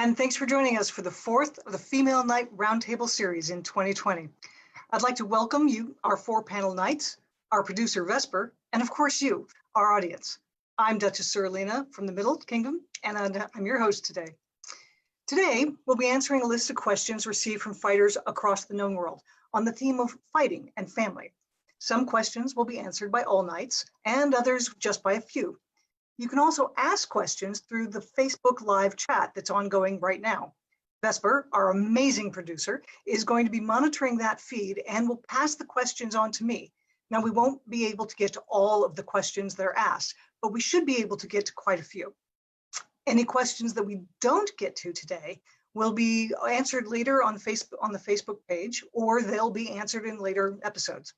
and thanks for joining us for the fourth of the Female Knight Roundtable series in 2020. I'd like to welcome you, our four panel knights, our producer Vesper, and of course you, our audience. I'm Duchess Surlina from the Middle Kingdom, and I'm your host today. Today, we'll be answering a list of questions received from fighters across the known world on the theme of fighting and family. Some questions will be answered by all knights, and others just by a few. You can also ask questions through the Facebook Live chat that's ongoing right now. Vesper, our amazing producer, is going to be monitoring that feed and will pass the questions on to me. Now, we won't be able to get to all of the questions that are asked, but we should be able to get to quite a few. Any questions that we don't get to today will be answered later on the Facebook page, or they'll be answered in later episodes.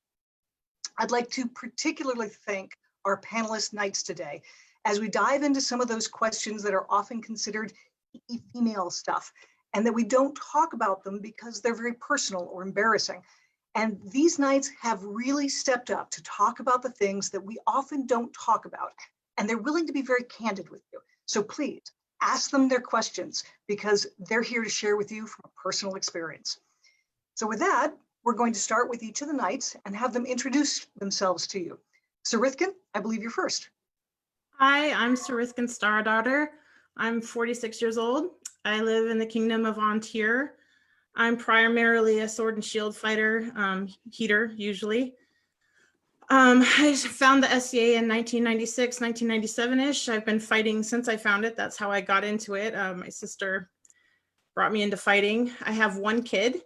I'd like to particularly thank our panelist knights today as we dive into some of those questions that are often considered female stuff, and that we don't talk about them because they're very personal or embarrassing. And these knights have really stepped up to talk about the things that we often don't talk about, and they're willing to be very candid with you. So please ask them their questions because they're here to share with you from a personal experience. So with that, we're going to start with each of the knights and have them introduce themselves to you. Sarithkin, I believe you're first. Hi, I'm Sarithkin Stardaughter. I'm 46 years old. I live in the Kingdom of Ontir. I'm primarily a sword and shield fighter, heater usually. I found the SCA in 1996, 1997-ish. I've been fighting since I found it. That's how I got into it. My sister brought me into fighting. I have one kid.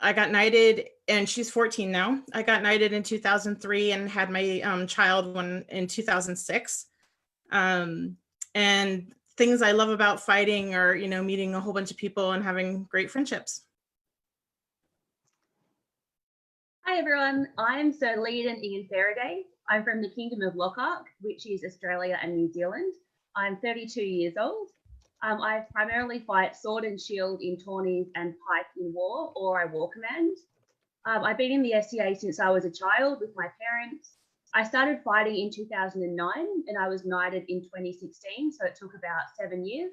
I got knighted, and she's 14 now. I got knighted in 2003 and had my child in 2006. And things I love about fighting are, meeting a whole bunch of people and having great friendships. Hi everyone, I'm Sir Leiden Ian Faraday. I'm from the Kingdom of Lockhart, which is Australia and New Zealand. I'm 32 years old. I primarily fight sword and shield in tourneys and pike in war, or I war command. I've been in the SCA since I was a child with my parents. I started fighting in 2009 and I was knighted in 2016, so it took about 7 years.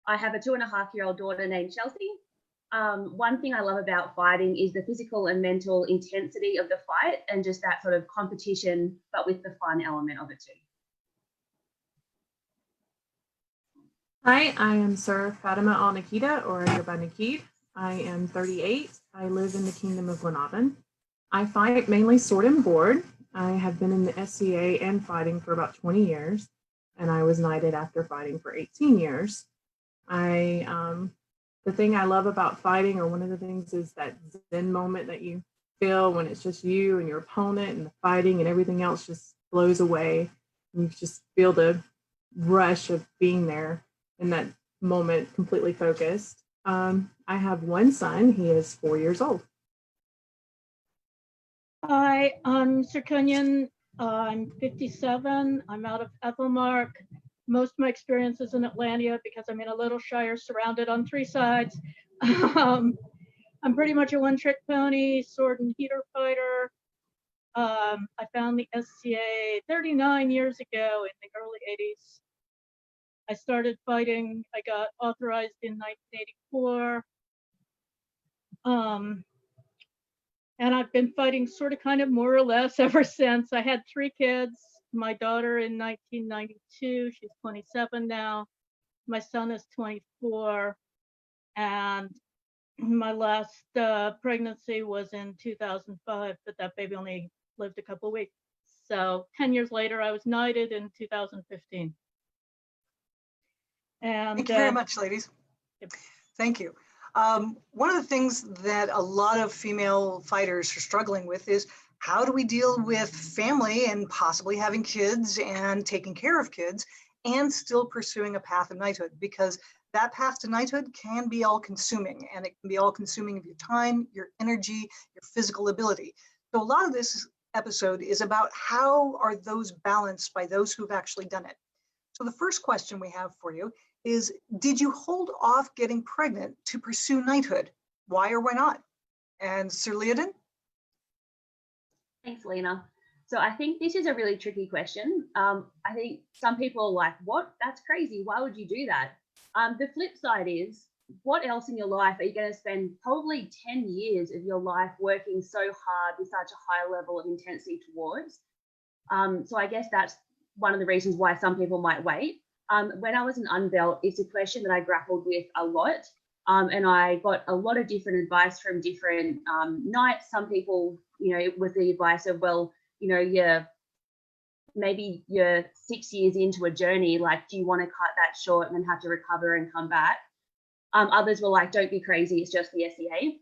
I have a 2.5-year-old daughter named Chelsea. One thing I love about fighting is the physical and mental intensity of the fight and just that sort of competition, but with the fun element of it too. Hi, I am Sir Fatima Al Nakida, or Yerba Nakid. I am 38. I live in the Kingdom of Glenavon. I fight mainly sword and board. I have been in the SCA and fighting for about 20 years, and I was knighted after fighting for 18 years. The thing I love about fighting, or one of the things, is that zen moment that you feel when it's just you and your opponent, and the fighting and everything else just blows away. And you just feel the rush of being there in that moment, completely focused. I have one son. He is 4 years old. Hi, I'm Sir Kenyon. I'm 57. I'm out of Ethelmark. Most of my experience is in Atlantia because I'm in a little shire surrounded on 3 sides. I'm pretty much a one-trick pony, sword and heater fighter. I found the SCA 39 years ago in the early 80s. I started fighting, I got authorized in 1984. And I've been fighting sort of kind of more or less ever since. I had 3 kids, my daughter in 1992, she's 27 now. My son is 24. And my last pregnancy was in 2005, but that baby only lived a couple of weeks. So 10 years later, I was knighted in 2015. And thank you very much, ladies. Yep. Thank you. One of the things that a lot of female fighters are struggling with is how do we deal with family and possibly having kids and taking care of kids and still pursuing a path of knighthood, because that path to knighthood can be all consuming, and it can be all consuming of your time, your energy, your physical ability. So a lot of this episode is about how are those balanced by those who've actually done it. So the first question we have for you is, did you hold off getting pregnant to pursue knighthood? Why or why not? And Sir Leiden? Thanks, Lena. So I think this is a really tricky question. I think some people are like, what? That's crazy. Why would you do that? The flip side is, what else in your life are you going to spend probably 10 years of your life working so hard with such a high level of intensity towards? So I guess that's one of the reasons why some people might wait. When I was an unbelt, it's a question that I grappled with a lot. And I got a lot of different advice from different knights. Some people, with the advice of, well, maybe you're 6 years into a journey, like, do you want to cut that short and then have to recover and come back? Others were like, don't be crazy, it's just the SCA.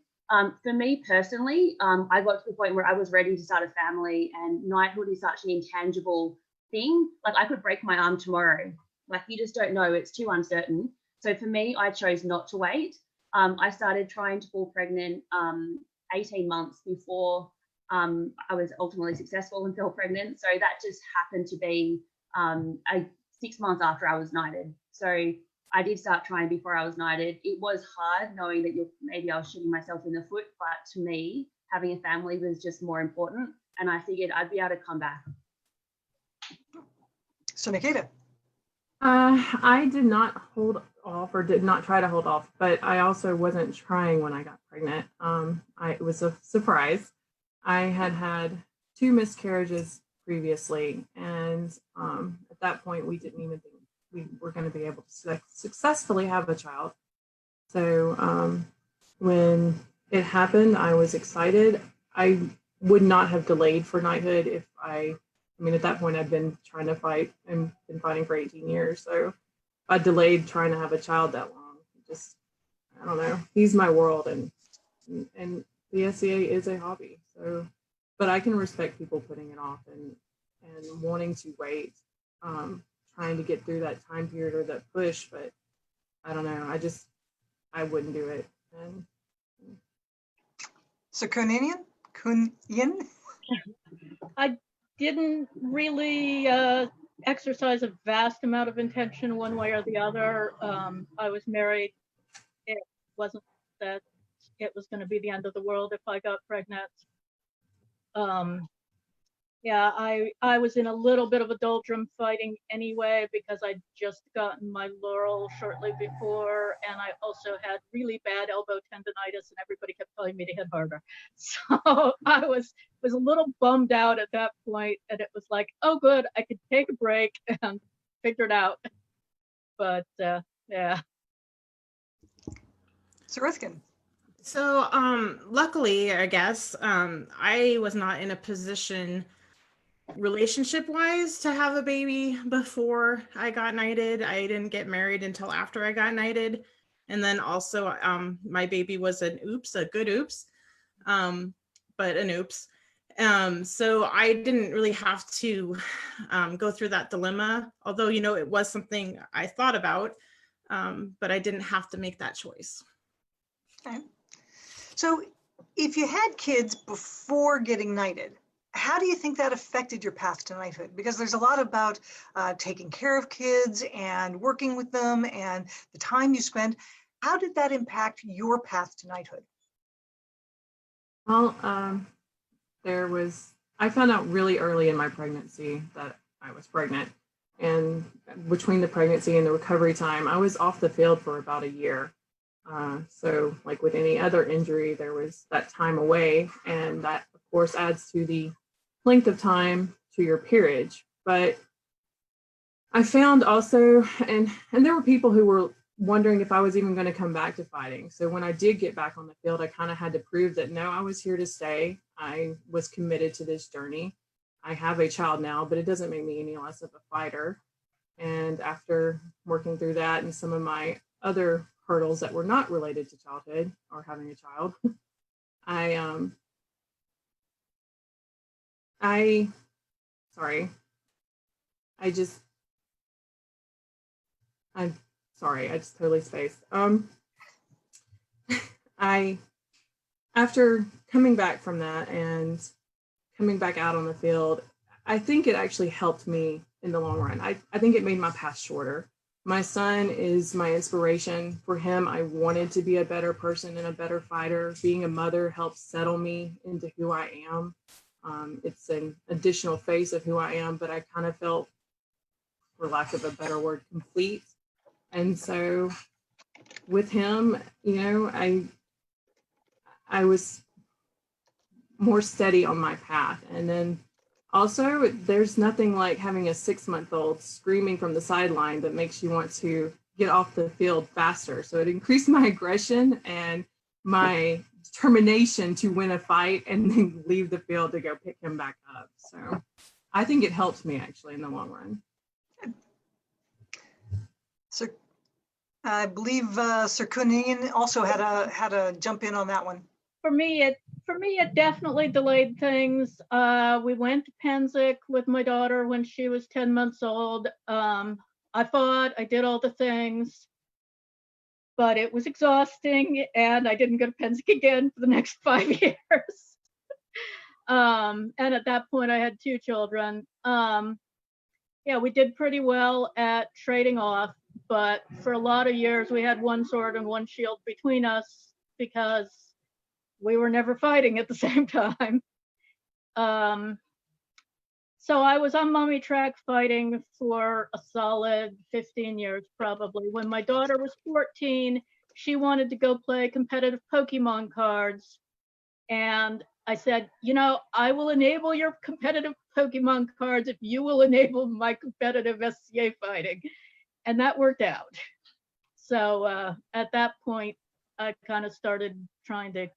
For me personally, I got to the point where I was ready to start a family, and knighthood is such an intangible thing. Like, I could break my arm tomorrow. Like, you just don't know, it's too uncertain. So for me, I chose not to wait. I started trying to fall pregnant 18 months before I was ultimately successful and fell pregnant. So that just happened to be 6 months after I was knighted. So I did start trying before I was knighted. It was hard knowing that maybe I was shooting myself in the foot, but to me, having a family was just more important. And I figured I'd be able to come back. So Nikita. I did not hold off, or did not try to hold off, but I also wasn't trying when I got pregnant. It was a surprise. I had 2 miscarriages previously, and at that point, we didn't even think we were going to be able to successfully have a child. So when it happened, I was excited. I would not have delayed for knighthood if I mean, at that point, I'd been trying to fight and been fighting for 18 years. So I delayed trying to have a child that long. Just, I don't know. He's my world, and the SCA is a hobby. So, but I can respect people putting it off and wanting to wait, trying to get through that time period or that push. But I don't know. I wouldn't do it. And So Kunyan? I didn't really exercise a vast amount of intention one way or the other. I was married. It wasn't that it was going to be the end of the world if I got pregnant. Yeah, I was in a little bit of a doldrum fighting anyway, because I'd just gotten my laurel shortly before, and I also had really bad elbow tendonitis, and everybody kept telling me to hit harder. So I was a little bummed out at that point, and it was like, oh good, I could take a break and figure it out. But yeah. So Rithkin. So luckily, I guess, I was not in a position relationship wise to have a baby before I got knighted. I didn't get married until after I got knighted. And then also my baby was a good oops, but an oops. So I didn't really have to go through that dilemma, although, it was something I thought about, but I didn't have to make that choice. Okay. So if you had kids before getting knighted, how do you think that affected your path to knighthood? Because there's a lot about taking care of kids and working with them and the time you spend. How did that impact your path to knighthood? well, I found out really early in my pregnancy that I was pregnant. And between the pregnancy and the recovery time, I was off the field for about a year. So like with any other injury, there was that time away, and that of course adds to the length of time to your peerage. But I found also, and there were people who were wondering if I was even going to come back to fighting. So when I did get back on the field, I kind of had to prove that no, I was here to stay. I was committed to this journey. I have a child now, but it doesn't make me any less of a fighter. And after working through that and some of my other hurdles that were not related to childhood or having a child, I just totally spaced. After coming back from that and coming back out on the field, I think it actually helped me in the long run. I think it made my path shorter. My son is my inspiration. For him, I wanted to be a better person and a better fighter. Being a mother helped settle me into who I am. It's an additional face of who I am, but I kind of felt, for lack of a better word, complete And so with him, you know, I was more steady on my path. And then also, there's nothing like having a 6-month-old screaming from the sideline that makes you want to get off the field faster. So it increased my aggression and my determination to win a fight and then leave the field to go pick him back up. So I think it helped me actually in the long run. So I believe Sir Kunin also had a jump in on that one. For me, it definitely delayed things. We went to Penzic with my daughter when she was 10 months old. I fought, I did all the things, but it was exhausting, and I didn't go to Penzic again for the next 5 years. And at that point, I had 2 children. Yeah, we did pretty well at trading off, but for a lot of years, we had 1 sword and 1 shield between us because we were never fighting at the same time. So I was on mommy track fighting for a solid 15 years, probably. When my daughter was 14, she wanted to go play competitive Pokemon cards. And I said, you know, I will enable your competitive Pokemon cards if you will enable my competitive SCA fighting. And that worked out. So at that point, I kind of started trying to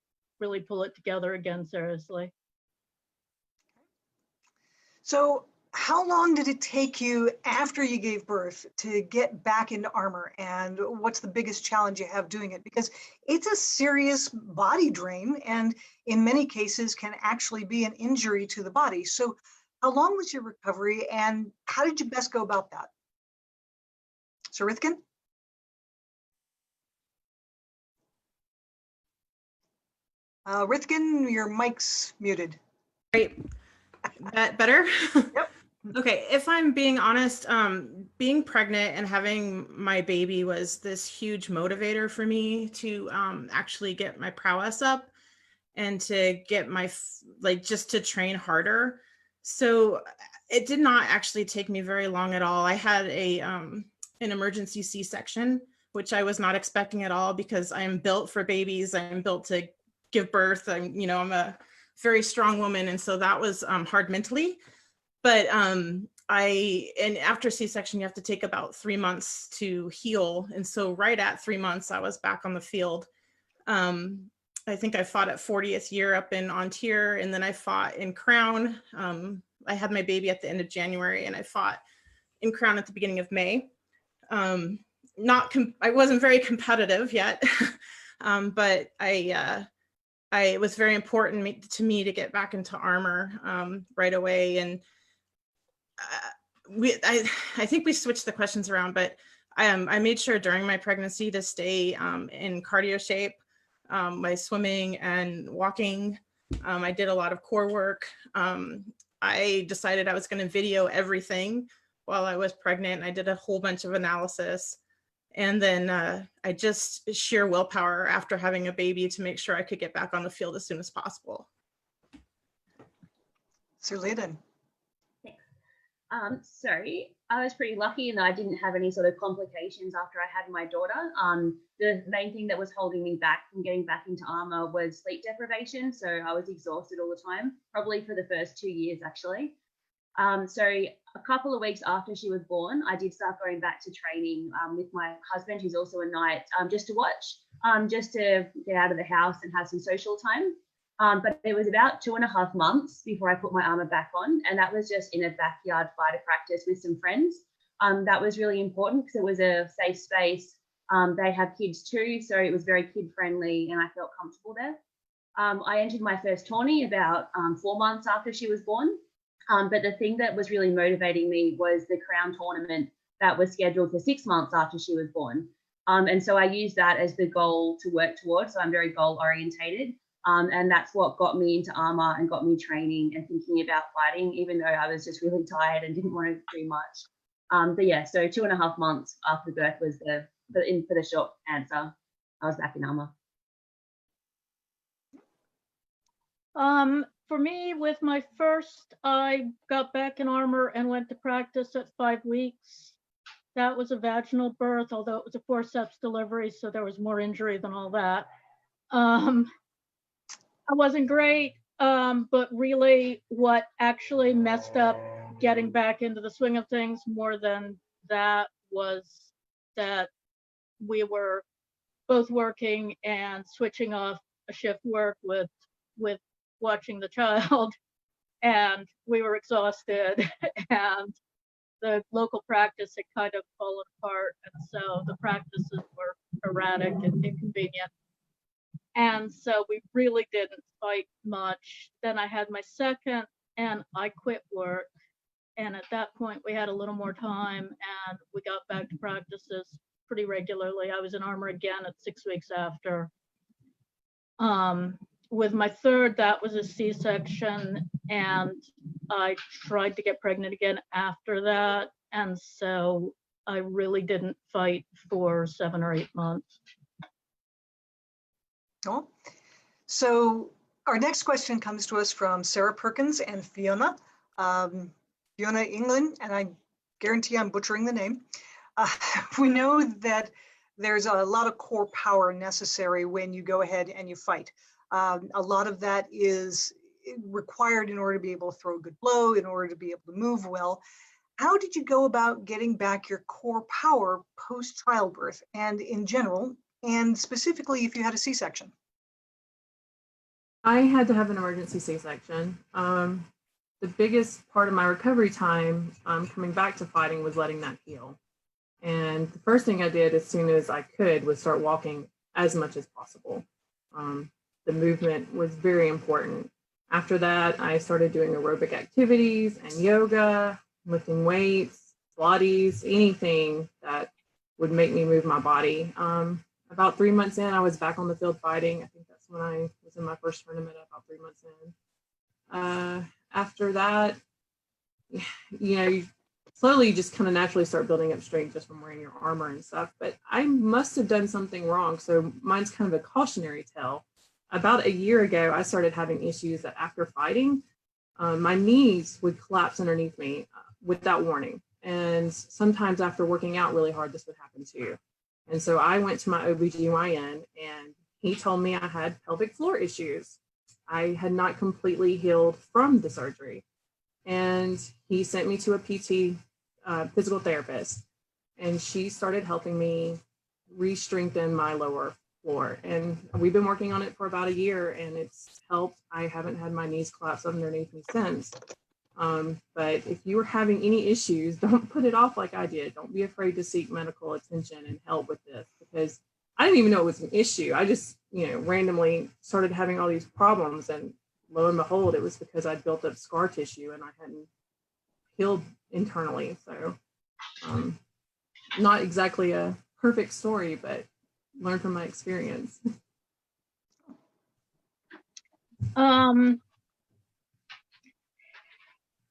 really pull it together again seriously. So how long did it take you after you gave birth to get back into armor? And what's the biggest challenge you have doing it? Because it's a serious body drain and in many cases can actually be an injury to the body. So how long was your recovery and how did you best go about that? Sir Rithkin? Rithkin, your mic's muted. Great. That better? Yep. Okay, if I'm being honest, being pregnant and having my baby was this huge motivator for me to actually get my prowess up and to get my, just to train harder. So it did not actually take me very long at all. I had an emergency C-section, which I was not expecting at all because I'm built for babies. I'm built to give birth. I'm a very strong woman. And so that was hard mentally. But and after C-section, you have to take about 3 months to heal. And so right at 3 months, I was back on the field. I think I fought at 40th year up in Ontier, and then I fought in Crown. I had my baby at the end of January, and I fought in Crown at the beginning of May. I wasn't very competitive yet, but it was very important to me to get back into armor right away. And I think we switched the questions around, but I made sure during my pregnancy to stay in cardio shape, by swimming and walking. I did a lot of core work. I decided I was going to video everything while I was pregnant. I did a whole bunch of analysis. And then I just sheer willpower after having a baby to make sure I could get back on the field as soon as possible. Sir Layden. So I was pretty lucky in that I didn't have any sort of complications after I had my daughter. The main thing that was holding me back from getting back into armor was sleep deprivation. So I was exhausted all the time, probably for the first 2 years actually. So a couple of weeks after she was born, I did start going back to training with my husband, who's also a knight, just to watch, just to get out of the house and have some social time. But it was about 2.5 months before I put my armor back on. And that was just in a backyard fighter practice with some friends. That was really important because it was a safe space. They have kids too, so it was very kid friendly and I felt comfortable there. I entered my first tourney about 4 months after she was born. But the thing that was really motivating me was the Crown tournament that was scheduled for 6 months after she was born. And so I used that as the goal to work towards. So I'm very goal orientated. And that's what got me into armor and got me training and thinking about fighting, even though I was just really tired and didn't want to do much. But yeah, so 2.5 months after birth was for the short answer. I was back in armor. For me, with my first, I got back in armor and went to practice at 5 weeks. that was a vaginal birth, although it was a forceps delivery, so there was more injury than all that. I wasn't great, but really what actually messed up getting back into the swing of things more than that was that we were both working and switching off a shift work with watching the child, and we were exhausted, and the local practice had kind of fallen apart, and so the practices were erratic and inconvenient. And so we really didn't fight much. Then I had my second and I quit work. And at that point we had a little more time and we got back to practices pretty regularly. I was in Armor again at 6 weeks after. With my third, that was a C-section, and I tried to get pregnant again after that. And so I really didn't fight for 7 or 8 months. Oh. So our next question comes to us from Sarah Perkins and Fiona. Fiona England, and I guarantee I'm butchering the name. We know that there's a lot of core power necessary when you go ahead and you fight. A lot of that is required in order to be able to throw a good blow, in order to be able to move well. How did you go about getting back your core power post-childbirth and in general, and specifically if you had a C-section? I had to have an emergency C-section. The biggest part of my recovery time coming back to fighting was letting that heal. And the first thing I did as soon as I could was start walking as much as possible. The movement was very important. After that, I started doing aerobic activities and yoga, lifting weights, Pilates, anything that would make me move my body. About 3 months in, I was back on the field fighting. I think that's when I was in my first tournament, about 3 months in. After that, you slowly just kind of naturally start building up strength just from wearing your armor and stuff. But I must have done something wrong. So mine's kind of a cautionary tale. About a year ago, I started having issues that after fighting, my knees would collapse underneath me without warning. And sometimes after working out really hard, this would happen too. And so I went to my OBGYN and he told me I had pelvic floor issues. I had not completely healed from the surgery. And he sent me to a PT physical therapist, and she started helping me re-strengthen my lower floor. And we've been working on it for about a year, and it's helped. I haven't had my knees collapse underneath me since. But if you are having any issues, don't put it off like I did. Don't be afraid to seek medical attention and help with this, because I didn't even know it was an issue. I just, randomly started having all these problems, and lo and behold, it was because I'd built up scar tissue and I hadn't healed internally. So not exactly a perfect story, but learn from my experience.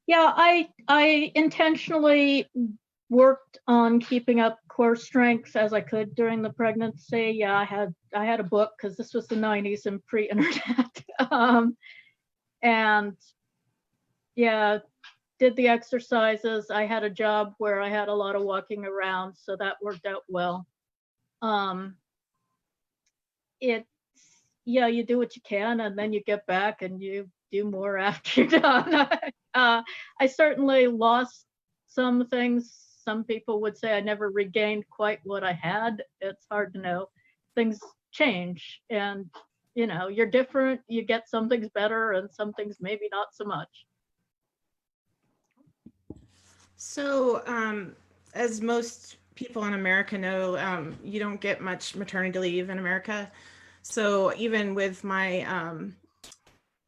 Yeah, I intentionally worked on keeping up core strength as I could during the pregnancy. Yeah, I had a book because this was the 90s and pre-internet. And yeah, did the exercises. I had a job where I had a lot of walking around, so that worked out well. You do what you can, and then you get back and you do more after you're done. I certainly lost some things. Some people would say I never regained quite what I had. It's hard to know. Things change, and you're different. You get some things better and some things maybe not so much. So as most people in America know, you don't get much maternity leave in America. So even with my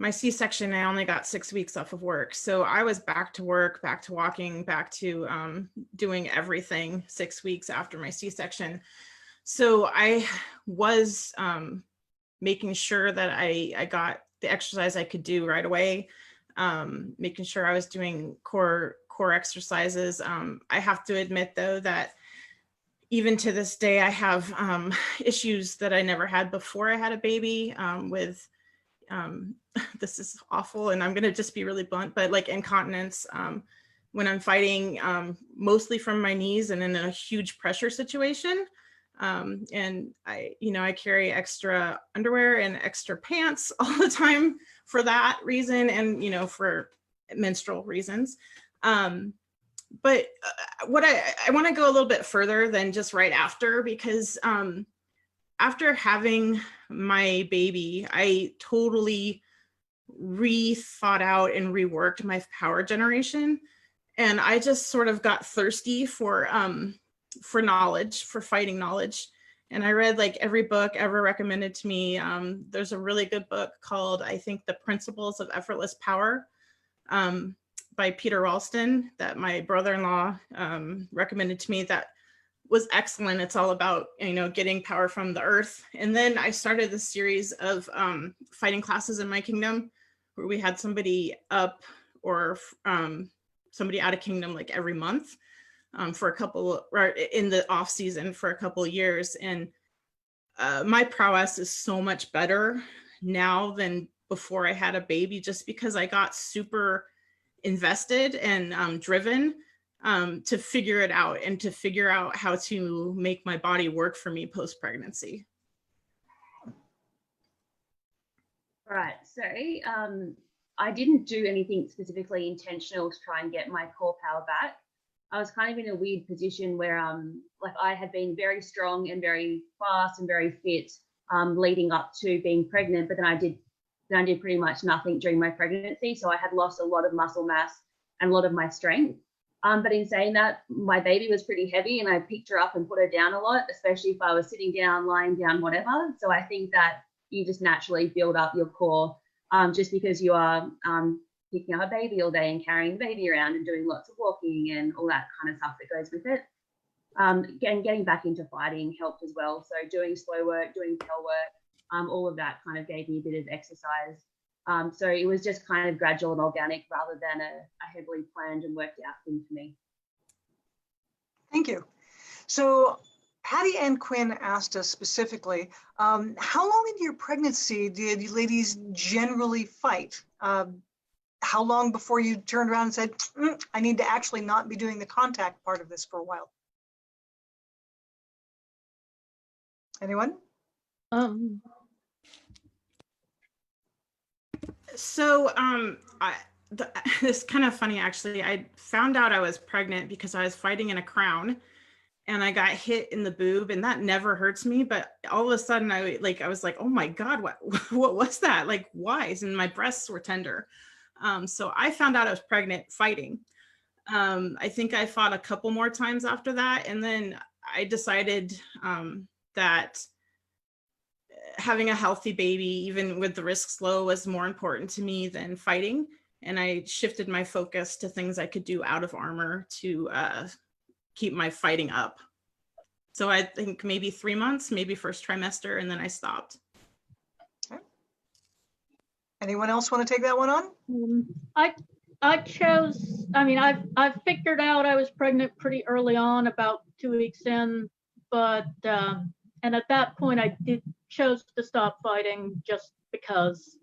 my C-section, I only got 6 weeks off of work. So I was back to work, back to walking, back to doing everything 6 weeks after my C-section. So I was making sure that I got the exercise I could do right away, making sure I was doing core exercises. I have to admit, though, that even to this day, I have issues that I never had before I had a baby with, this is awful, and I'm going to just be really blunt, but like incontinence, when I'm fighting, mostly from my knees and in a huge pressure situation. And I carry extra underwear and extra pants all the time for that reason, and, for menstrual reasons. But what I want to go a little bit further than just right after, because after having my baby, I totally rethought out and reworked my power generation. And I just sort of got thirsty for knowledge, for fighting knowledge. And I read like every book ever recommended to me. There's a really good book called, I think, The Principles of Effortless Power, by Peter Ralston, that my brother-in-law recommended to me. That was excellent. It's all about, getting power from the earth. And then I started this series of fighting classes in my kingdom, where we had somebody up or somebody out of kingdom like every month for a couple, right in the off season for a couple of years. And my prowess is so much better now than before I had a baby, just because I got super invested and driven to figure it out and to figure out how to make my body work for me post-pregnancy. Right, so I didn't do anything specifically intentional to try and get my core power back. I was kind of in a weird position where like I had been very strong and very fast and very fit leading up to being pregnant, but then I did pretty much nothing during my pregnancy. So I had lost a lot of muscle mass and a lot of my strength. But in saying that, my baby was pretty heavy and I picked her up and put her down a lot, especially if I was sitting down, lying down, whatever. So I think that you just naturally build up your core just because you are picking up a baby all day and carrying the baby around and doing lots of walking and all that kind of stuff that goes with it. And getting back into fighting helped as well. So doing slow work, doing tail work, all of that kind of gave me a bit of exercise. So it was just kind of gradual and organic rather than a heavily planned and worked out thing for me. Thank you. So Patty Ann Quinn asked us specifically, how long into your pregnancy did you ladies generally fight? How long before you turned around and said, I need to actually not be doing the contact part of this for a while? Anyone? So it's kind of funny, actually. I found out I was pregnant because I was fighting in a crown and I got hit in the boob, and that never hurts me. But all of a sudden I was like, oh my God, what was that? Like, why? And my breasts were tender. So I found out I was pregnant fighting. I think I fought a couple more times after that. And then I decided that having a healthy baby, even with the risks low, was more important to me than fighting. And I shifted my focus to things I could do out of armor to keep my fighting up. So I think maybe 3 months, maybe first trimester, and then I stopped. Okay. Anyone else want to take that one on? I chose, I figured out I was pregnant pretty early on, about 2 weeks in, but, and at that point I chose to stop fighting just because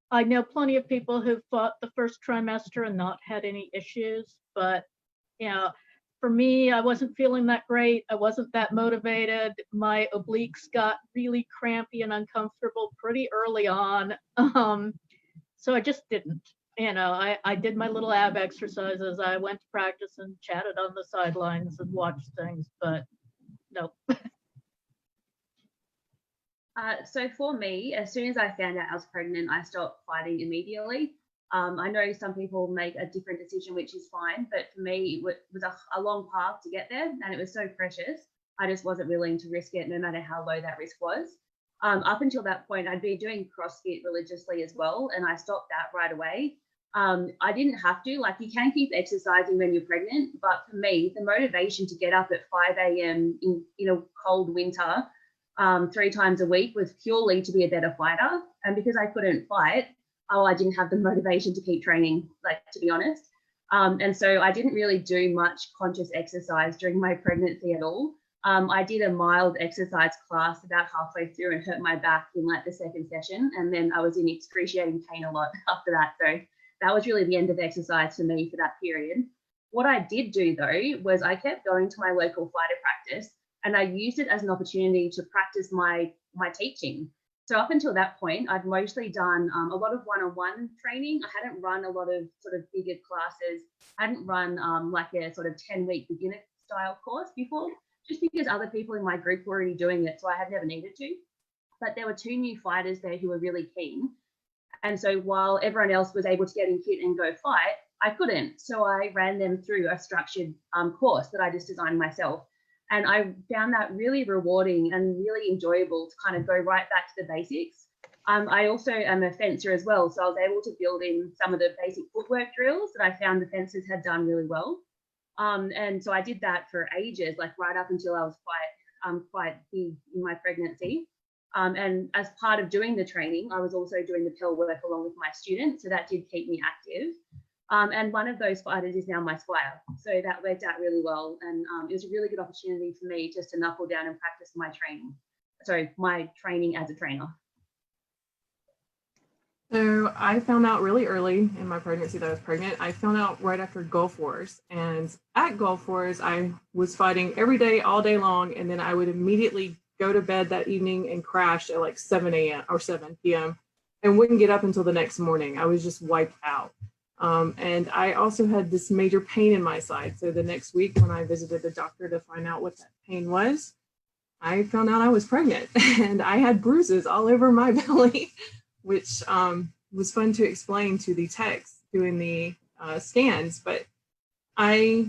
I know plenty of people who've fought the first trimester and not had any issues, but for me, I wasn't feeling that great. I wasn't that motivated. My obliques got really crampy and uncomfortable pretty early on. So I just didn't. I did my little ab exercises. I went to practice and chatted on the sidelines and watched things, but no. So for me, as soon as I found out I was pregnant, I stopped fighting immediately. I know some people make a different decision, which is fine, but for me, it was a long path to get there, and it was so precious. I just wasn't willing to risk it, no matter how low that risk was. Up until that point, I'd been doing CrossFit religiously as well, and I stopped that right away. I didn't have to, like, you can keep exercising when you're pregnant, but for me, the motivation to get up at 5 a.m. in a cold winter 3 times a week was purely to be a better fighter. And because I couldn't fight, I didn't have the motivation to keep training, like, to be honest. And so I didn't really do much conscious exercise during my pregnancy at all. I did a mild exercise class about halfway through and hurt my back in like the second session. And then I was in excruciating pain a lot after that. So that was really the end of exercise for me for that period. What I did do though was I kept going to my local fighter practice, and I used it as an opportunity to practice my teaching. So up until that point, I'd mostly done a lot of one-on-one training. I hadn't run a lot of sort of bigger classes. I hadn't run like a sort of 10-week beginner style course before, just because other people in my group were already doing it, so I had never needed to. But there were 2 new fighters there who were really keen. And so while everyone else was able to get in kit and go fight, I couldn't. So I ran them through a structured course that I just designed myself. And I found that really rewarding and really enjoyable to kind of go right back to the basics. I also am a fencer as well, so I was able to build in some of the basic footwork drills that I found the fencers had done really well. And so I did that for ages, like right up until I was quite big in my pregnancy. And as part of doing the training, I was also doing the Pell work along with my students, so that did keep me active. And one of those fighters is now my squire, so that worked out really well. And it was a really good opportunity for me just to knuckle down and practice my training. Sorry, my training as a trainer. So I found out really early in my pregnancy that I was pregnant. I found out right after Gulf Wars, and at Gulf Wars, I was fighting every day, all day long, and then I would immediately go to bed that evening and crash at like 7 a.m. or 7 p.m. and wouldn't get up until the next morning. I was just wiped out. And I also had this major pain in my side. So the next week when I visited the doctor to find out what that pain was, I found out I was pregnant and I had bruises all over my belly, which was fun to explain to the techs doing the scans. But I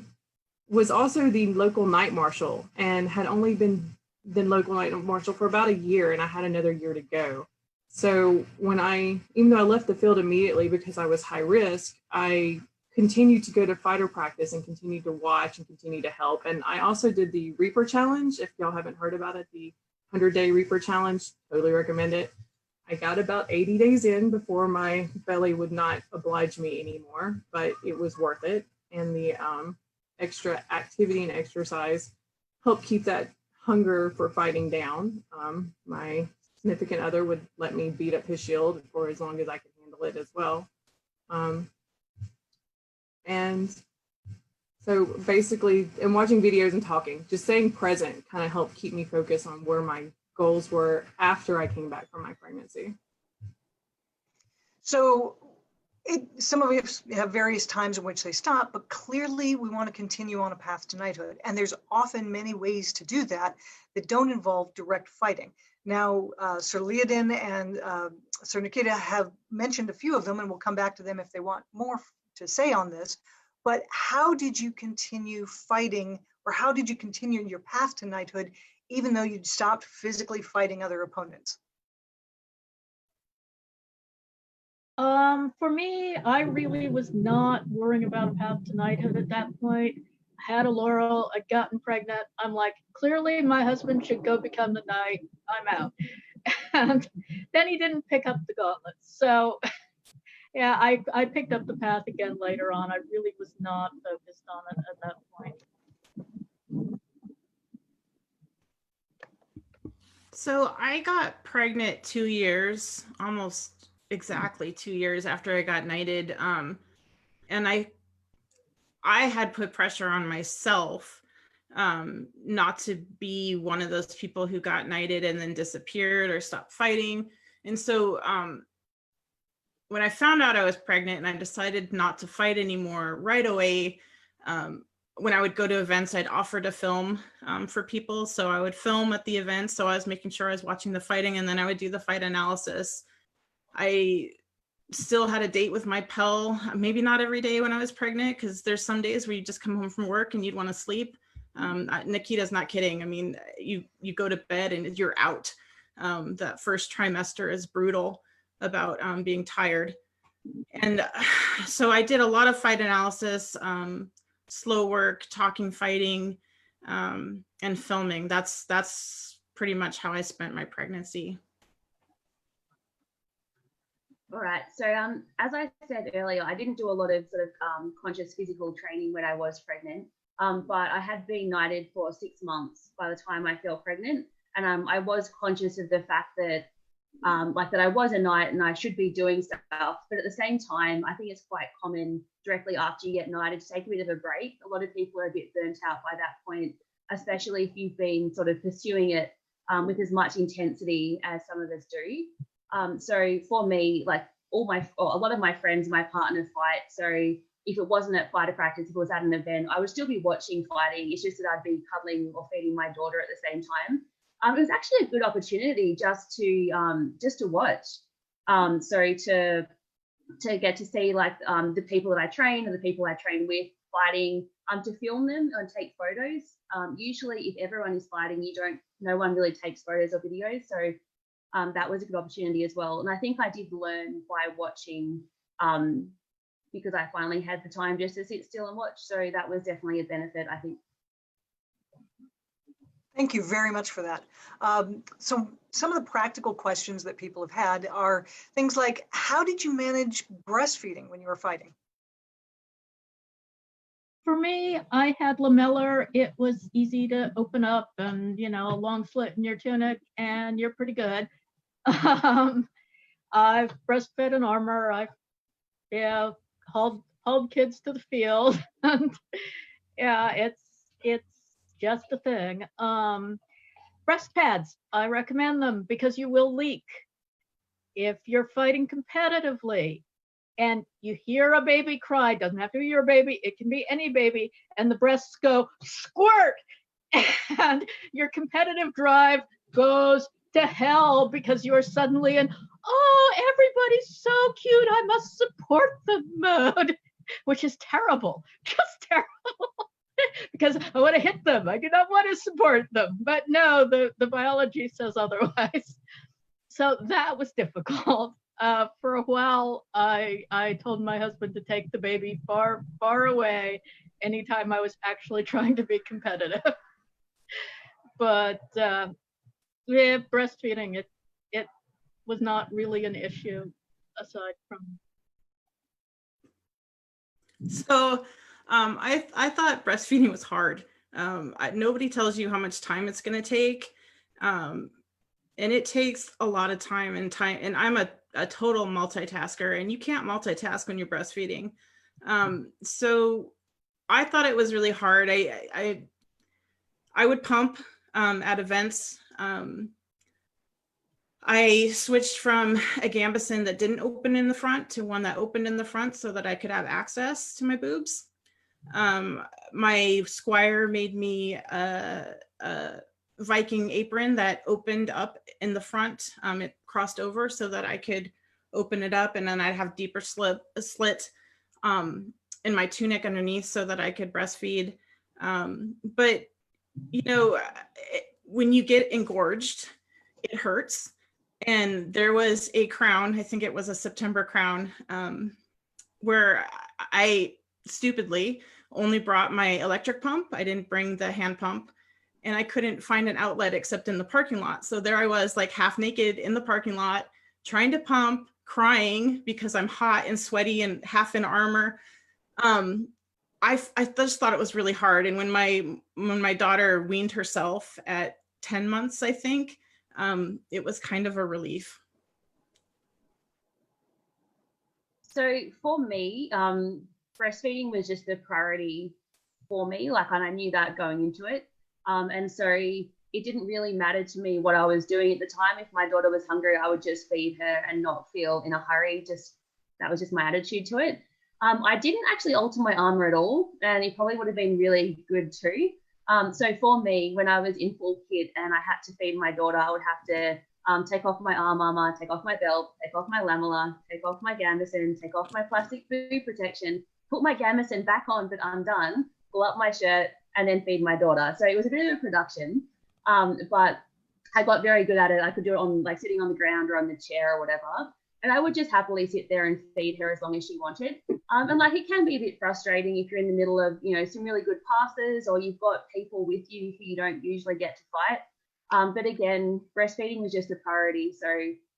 was also the local night marshal and had only been local night marshal for about a year, and I had another year to go. So even though I left the field immediately because I was high risk, I continued to go to fighter practice and continued to watch and continue to help. And I also did the Reaper Challenge. If y'all haven't heard about it, the 100-day Reaper Challenge, totally recommend it. I got about 80 days in before my belly would not oblige me anymore, but it was worth it. And the extra activity and exercise helped keep that hunger for fighting down. My significant other would let me beat up his shield for as long as I could handle it as well. And so basically, and watching videos and talking, just staying present kind of helped keep me focused on where my goals were after I came back from my pregnancy. So some of us have various times in which they stop, but clearly we want to continue on a path to knighthood. And there's often many ways to do that that don't involve direct fighting. Now, Sir Leodin and Sir Nikita have mentioned a few of them, and we'll come back to them if they want more to say on this. But how did you continue fighting, or how did you continue your path to knighthood, even though you'd stopped physically fighting other opponents? For me, I really was not worrying about a path to knighthood at that point. I had a laurel, I'd gotten pregnant. I'm like, clearly my husband should go become the knight. I'm out. And then he didn't pick up the gauntlets. So yeah, I picked up the path again later on. I really was not focused on it at that point. So I got pregnant 2 years, almost exactly 2 years after I got knighted. And I had put pressure on myself not to be one of those people who got knighted and then disappeared or stopped fighting. And so when I found out I was pregnant and I decided not to fight anymore, right away, when I would go to events, I'd offer to film for people. So I would film at the event. So I was making sure I was watching the fighting, and then I would do the fight analysis. I still had a date with my Pell, maybe not every day when I was pregnant, because there's some days where you just come home from work and you'd want to sleep. Nikita's not kidding. I mean, you go to bed and you're out. That first trimester is brutal about being tired. And so I did a lot of fight analysis, slow work, talking, fighting, and filming. That's pretty much how I spent my pregnancy. All right. So as I said earlier, I didn't do a lot of sort of conscious physical training when I was pregnant, but I had been knighted for 6 months by the time I fell pregnant. And I was conscious of the fact that like that I was a knight and I should be doing stuff. But at the same time, I think it's quite common directly after you get knighted to take a bit of a break. A lot of people are a bit burnt out by that point, especially if you've been sort of pursuing it with as much intensity as some of us do. So for me, like a lot of my friends, my partner fight. So if it wasn't at fighter practice, if it was at an event, I would still be watching fighting. It's just that I'd be cuddling or feeding my daughter at the same time. It was actually a good opportunity just to watch. So to get to see like the people that I train and the people I train with fighting, to film them and take photos. Usually if everyone is fighting, no one really takes photos or videos. So that was a good opportunity as well. And I think I did learn by watching, because I finally had the time just to sit still and watch. So that was definitely a benefit, I think. Thank you very much for that. So some of the practical questions that people have had are things like, how did you manage breastfeeding when you were fighting? For me, I had lamellar. It was easy to open up and, a long slit in your tunic and you're pretty good. I've breastfed in armor. I've hauled kids to the field. And yeah, it's just a thing. Breast pads, I recommend them because you will leak. If you're fighting competitively and you hear a baby cry, doesn't have to be your baby, it can be any baby, and the breasts go squirt, and your competitive drive goes to hell because you're suddenly in, oh, everybody's so cute, I must support them mode, which is terrible, just terrible. Because I want to hit them. I do not want to support them. But no, the biology says otherwise. So that was difficult. For a while, I told my husband to take the baby far, far away anytime I was actually trying to be competitive. But yeah, breastfeeding, it was not really an issue aside from. So I thought breastfeeding was hard. Nobody tells you how much time it's going to take. And it takes a lot of time, and I'm a total multitasker, and you can't multitask when you're breastfeeding. So I thought it was really hard. I would pump at events. I switched from a Gambison that didn't open in the front to one that opened in the front so that I could have access to my boobs. My squire made me a Viking apron that opened up in the front. It crossed over so that I could open it up, and then I'd have deeper slit in my tunic underneath so that I could breastfeed. But when you get engorged, it hurts. And there was a crown, I think it was a September crown, where I stupidly only brought my electric pump. I didn't bring the hand pump, and I couldn't find an outlet except in the parking lot. So there I was, like half naked in the parking lot, trying to pump, crying because I'm hot and sweaty and half in armor. I just thought it was really hard. And when my daughter weaned herself at 10 months, I think, it was kind of a relief. So for me, breastfeeding was just a priority for me. Like, and I knew that going into it. And so it didn't really matter to me what I was doing at the time. If my daughter was hungry, I would just feed her and not feel in a hurry. That was just my attitude to it. I didn't actually alter my armor at all, and it probably would have been really good too. So for me, when I was in full kit and I had to feed my daughter, I would have to take off my arm armor, take off my belt, take off my lamella, take off my gambeson, take off my plastic boob protection, put my gambeson back on but undone, pull up my shirt, and then feed my daughter. So it was a bit of a production, but I got very good at it. I could do it on like sitting on the ground or on the chair or whatever. And I would just happily sit there and feed her as long as she wanted. And like, it can be a bit frustrating if you're in the middle of, some really good passes, or you've got people with you who you don't usually get to fight. But again, breastfeeding was just a priority. So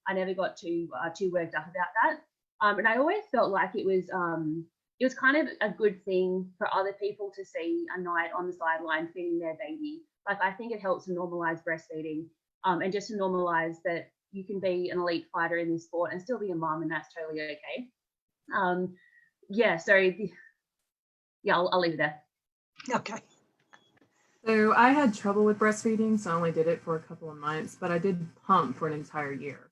I never got too worked up about that. And I always felt like it was kind of a good thing for other people to see a knight on the sideline feeding their baby. Like, I think it helps to normalize breastfeeding, and just to normalize that you can be an elite fighter in this sport and still be a mom, and that's totally okay. Yeah, so yeah, I'll leave it there. Okay. So I had trouble with breastfeeding, so I only did it for a couple of months, but I did pump for an entire year.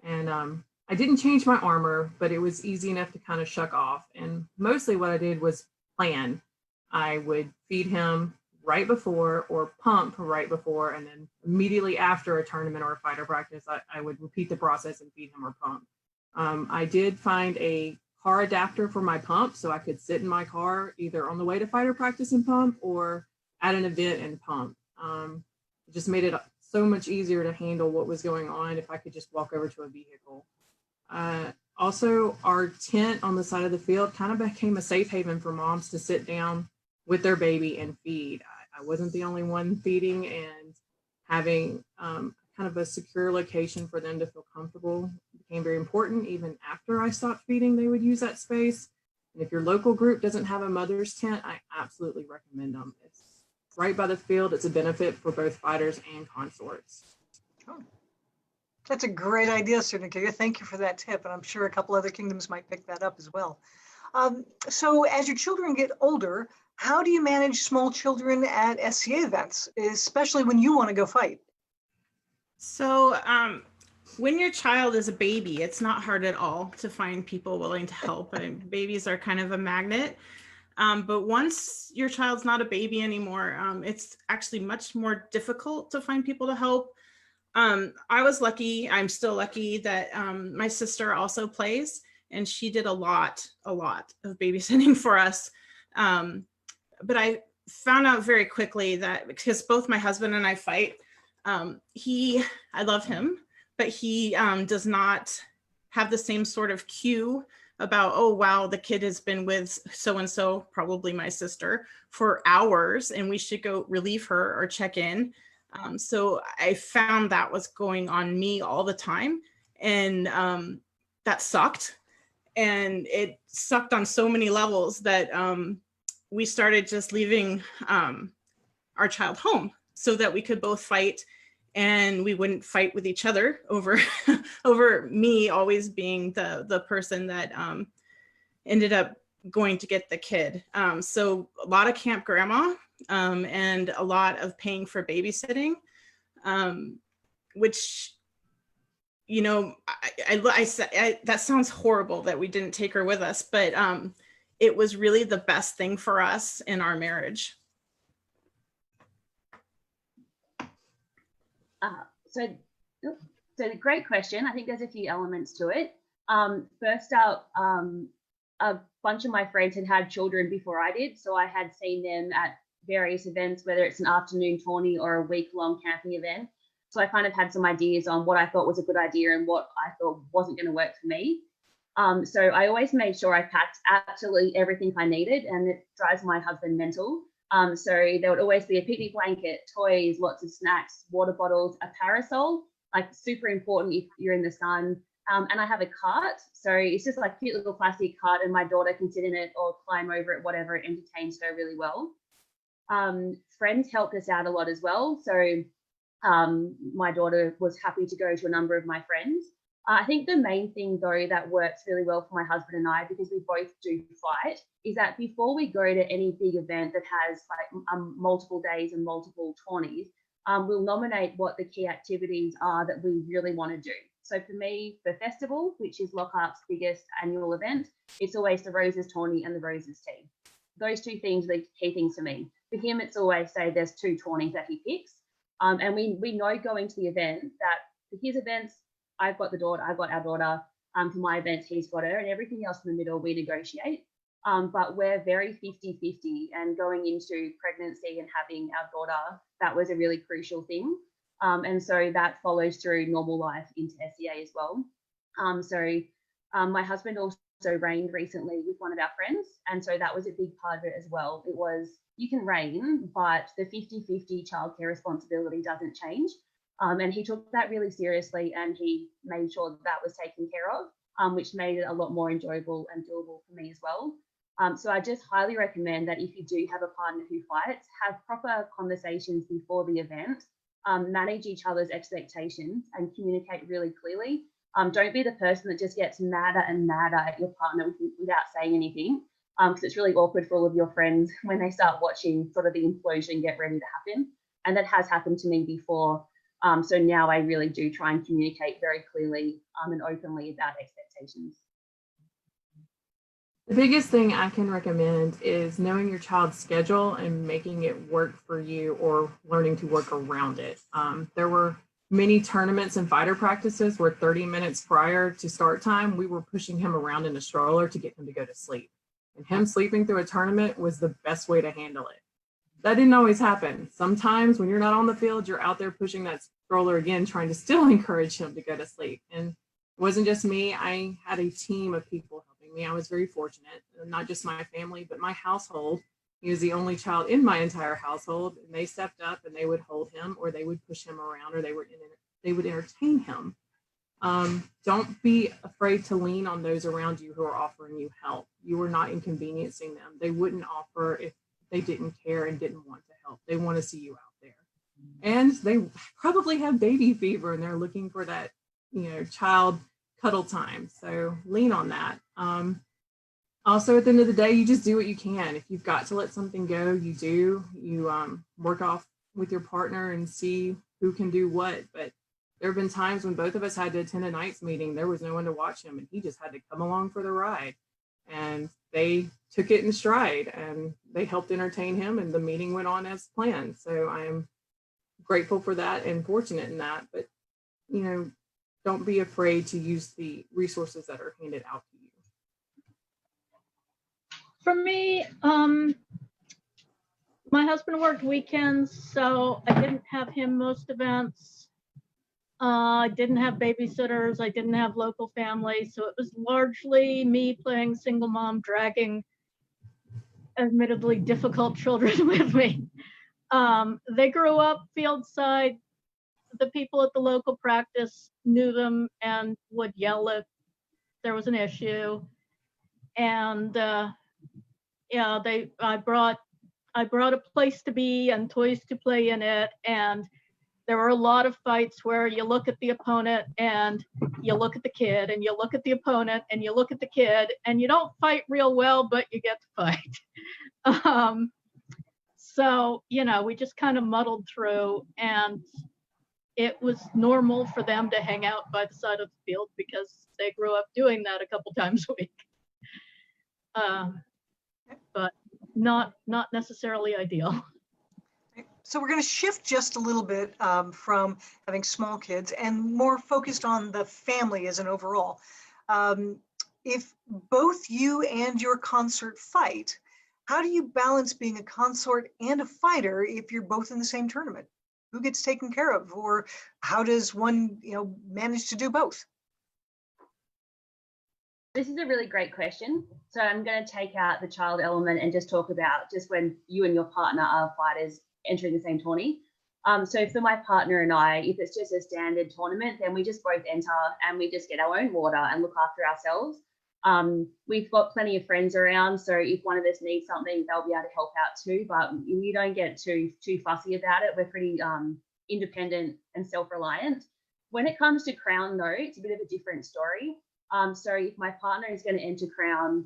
And I didn't change my armor, but it was easy enough to kind of shuck off. And mostly what I did was plan. I would feed him right before or pump right before, and then immediately after a tournament or a fighter practice, I would repeat the process and feed him or pump. I did find a car adapter for my pump, so I could sit in my car either on the way to fighter practice and pump or at an event and pump. It just made it so much easier to handle what was going on if I could just walk over to a vehicle. Also, our tent on the side of the field kind of became a safe haven for moms to sit down with their baby and feed. I wasn't the only one feeding, and having kind of a secure location for them to feel comfortable became very important. Even after I stopped feeding, they would use that space. And if your local group doesn't have a mother's tent, I absolutely recommend them. It's right by the field. It's a benefit for both fighters and consorts. Oh, that's a great idea, Sunika. Thank you for that tip. And I'm sure a couple other kingdoms might pick that up as well. So as your children get older, how do you manage small children at SCA events, especially when you want to go fight? So when your child is a baby, it's not hard at all to find people willing to help. And babies are kind of a magnet. But once your child's not a baby anymore, it's actually much more difficult to find people to help. I was lucky, I'm still lucky that my sister also plays, and she did a lot of babysitting for us. But I found out very quickly that because both my husband and I fight, I love him, but he does not have the same sort of cue about, oh, wow, the kid has been with so-and-so, probably my sister, for hours, and we should go relieve her or check in. So I found that was going on me all the time, and that sucked. And it sucked on so many levels that we started just leaving our child home so that we could both fight, and we wouldn't fight with each other over over me always being the person that ended up going to get the kid. So a lot of camp grandma and a lot of paying for babysitting, which, you know, I said that sounds horrible that we didn't take her with us, but it was really the best thing for us in our marriage. So great question. I think there's a few elements to it. First up, a bunch of my friends had children before I did, so I had seen them at various events, whether it's an afternoon tourney or a week-long camping event. So I kind of had some ideas on what I thought was a good idea and what I thought wasn't going to work for me. So I always made sure I packed absolutely everything I needed, and it drives my husband mental. So there would always be a picnic blanket, toys, lots of snacks, water bottles, a parasol, like super important if you're in the sun. And I have a cart. So it's just like a cute little plastic cart, and my daughter can sit in it or climb over it, whatever. It entertains her really well. Friends helped us out a lot as well. So my daughter was happy to go to a number of my friends. I think the main thing, though, that works really well for my husband and I, because we both do fight, is that before we go to any big event that has like multiple days and multiple tourneys, we'll nominate what the key activities are that we really want to do. So for me, the festival, which is Lockhart's biggest annual event, it's always the Roses tourney and the Roses team. Those two things are the key things for me. For him, it's always, say, there's two tourneys that he picks. And we know going to the event that for his events, I've got our daughter. For my events, he's got her, and everything else in the middle, we negotiate. But we're very 50-50, and going into pregnancy and having our daughter, that was a really crucial thing. And so that follows through normal life into SCA as well. My husband also reigned recently with one of our friends, and so that was a big part of it as well. It was, you can reign, but the 50-50 childcare responsibility doesn't change. And he took that really seriously, and he made sure that was taken care of, which made it a lot more enjoyable and doable for me as well. So I just highly recommend that if you do have a partner who fights, have proper conversations before the event manage each other's expectations and communicate really clearly. Don't be the person that just gets madder and madder at your partner without saying anything, because it's really awkward for all of your friends when they start watching sort of the implosion get ready to happen. And that has happened to me before. So now I really do try and communicate very clearly and openly about expectations. The biggest thing I can recommend is knowing your child's schedule and making it work for you, or learning to work around it. There were many tournaments and fighter practices where 30 minutes prior to start time, we were pushing him around in a stroller to get him to go to sleep. And him sleeping through a tournament was the best way to handle it. That didn't always happen. Sometimes when you're not on the field, you're out there pushing that stroller again, trying to still encourage him to go to sleep. And it wasn't just me. I had a team of people helping me. I was very fortunate, not just my family, but my household. He was the only child in my entire household, and they stepped up and they would hold him, or they would push him around, or they would entertain him. Don't be afraid to lean on those around you who are offering you help. You are not inconveniencing them. They wouldn't offer if they didn't care and didn't want to help. They want to see you out there. And they probably have baby fever and they're looking for that, child cuddle time. So lean on that. Also, at the end of the day, you just do what you can. If you've got to let something go, you do. You work off with your partner and see who can do what. But there have been times when both of us had to attend a night's meeting. There was no one to watch him, and he just had to come along for the ride. And they took it in stride, and they helped entertain him, and the meeting went on as planned. So I am grateful for that and fortunate in that. But, don't be afraid to use the resources that are handed out to you. For me, my husband worked weekends, so I didn't have him most events. I didn't have babysitters. I didn't have local family. So it was largely me playing single mom, dragging admittedly difficult children with me. They grew up field side. The people at the local practice knew them and would yell if there was an issue. And I brought a place to be and toys to play in it. And there were a lot of fights where you look at the opponent and you look at the kid, and you look at the opponent and you look at the kid, and you don't fight real well, but you get to fight. So, we just kind of muddled through, and it was normal for them to hang out by the side of the field because they grew up doing that a couple times a week. But not necessarily ideal. So we're going to shift just a little bit from having small kids and more focused on the family as an overall. If both you and your consort fight, how do you balance being a consort and a fighter if you're both in the same tournament? Who gets taken care of, or how does one, manage to do both? This is a really great question. So I'm going to take out the child element and just talk about just when you and your partner are fighters entering the same tourney. So for my partner and I, if it's just a standard tournament, then we just both enter and we just get our own water and look after ourselves. We've got plenty of friends around, so if one of us needs something, they'll be able to help out too, but we don't get too fussy about it. We're pretty independent and self-reliant. When it comes to Crown though, it's a bit of a different story. So if my partner is going to enter Crown,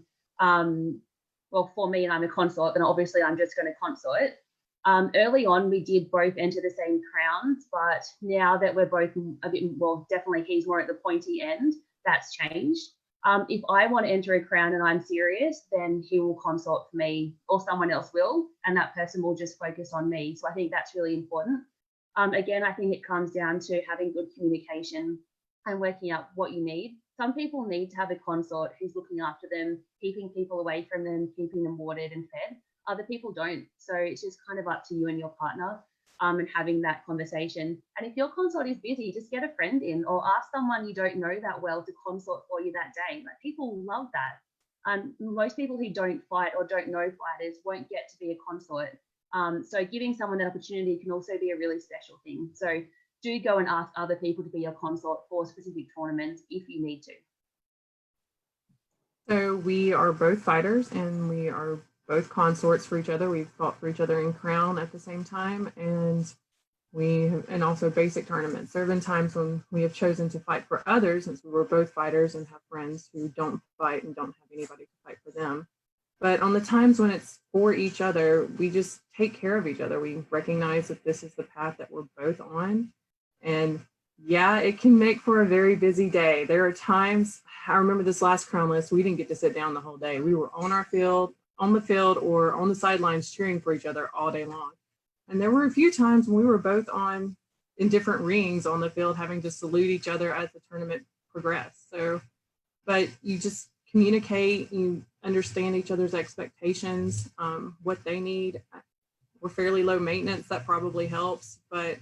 well, for me and I'm a consort, then obviously I'm just going to consort. Early on, we did both enter the same crowns, but now that we're both a bit, well, definitely he's more at the pointy end, that's changed. If I want to enter a crown and I'm serious, then he will consort for me, or someone else will, and that person will just focus on me. So I think that's really important. Again, I think it comes down to having good communication and working out what you need. Some people need to have a consort who's looking after them, keeping people away from them, keeping them watered and fed. Other people don't. So it's just kind of up to you and your partner and having that conversation. And if your consort is busy, just get a friend in or ask someone you don't know that well to consort for you that day. Like, people love that. Most people who don't fight or don't know fighters won't get to be a consort. So giving someone that opportunity can also be a really special thing. So do go and ask other people to be your consort for specific tournaments if you need to. So we are both fighters and we are both consorts for each other. We've fought for each other in Crown at the same time. And and also basic tournaments. There have been times when we have chosen to fight for others, since we were both fighters and have friends who don't fight and don't have anybody to fight for them. But on the times when it's for each other, we just take care of each other. We recognize that this is the path that we're both on. And yeah, it can make for a very busy day. There are times, I remember this last crown list, we didn't get to sit down the whole day. We were on the field or on the sidelines cheering for each other all day long. And there were a few times when we were both in different rings on the field, having to salute each other as the tournament progressed. So, but you just communicate, you understand each other's expectations, what they need. We're fairly low maintenance, that probably helps, but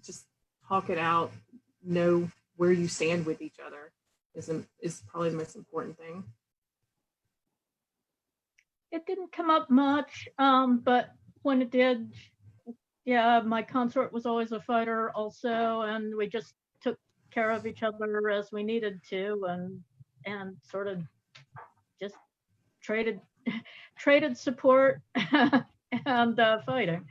just talk it out, know where you stand with each other is probably the most important thing. It didn't come up much, but when it did, yeah, my consort was always a fighter also, and we just took care of each other as we needed to, and sort of just traded support and fighting.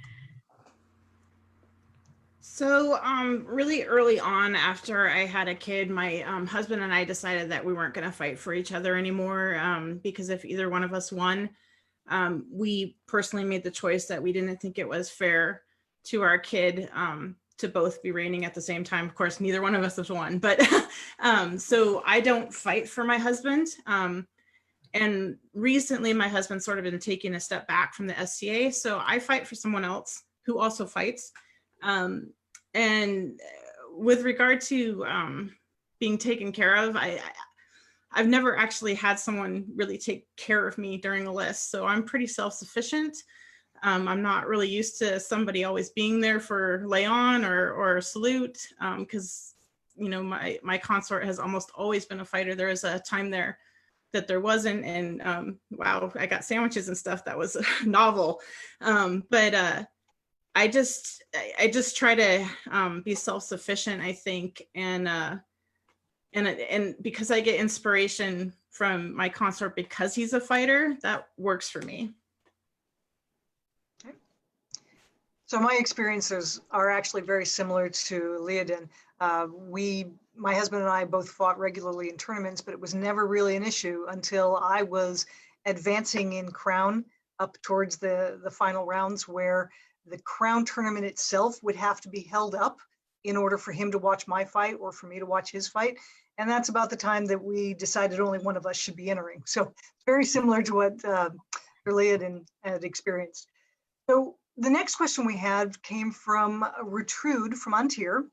So really early on after I had a kid, my husband and I decided that we weren't going to fight for each other anymore, because if either one of us won, we personally made the choice that we didn't think it was fair to our kid to both be reigning at the same time. Of course, neither one of us has won, but so I don't fight for my husband. And recently my husband's sort of been taking a step back from the SCA. So I fight for someone else who also fights. And with regard to being taken care of, I've never actually had someone really take care of me during a list. So I'm pretty self-sufficient. I'm not really used to somebody always being there for lay on or salute, because, you know, my consort has almost always been a fighter. There was a time there that there wasn't, and wow, I got sandwiches and stuff. That was novel. But I just try to be self-sufficient, I think, and because I get inspiration from my consort because he's a fighter, that works for me. Okay. So my experiences are actually very similar to Leodin. My husband and I both fought regularly in tournaments, but it was never really an issue until I was advancing in Crown up towards the final rounds, where the Crown tournament itself would have to be held up in order for him to watch my fight or for me to watch his fight. And that's about the time that we decided only one of us should be entering. So very similar to what Leodin had experienced. So the next question we had came from Retrude from Antir.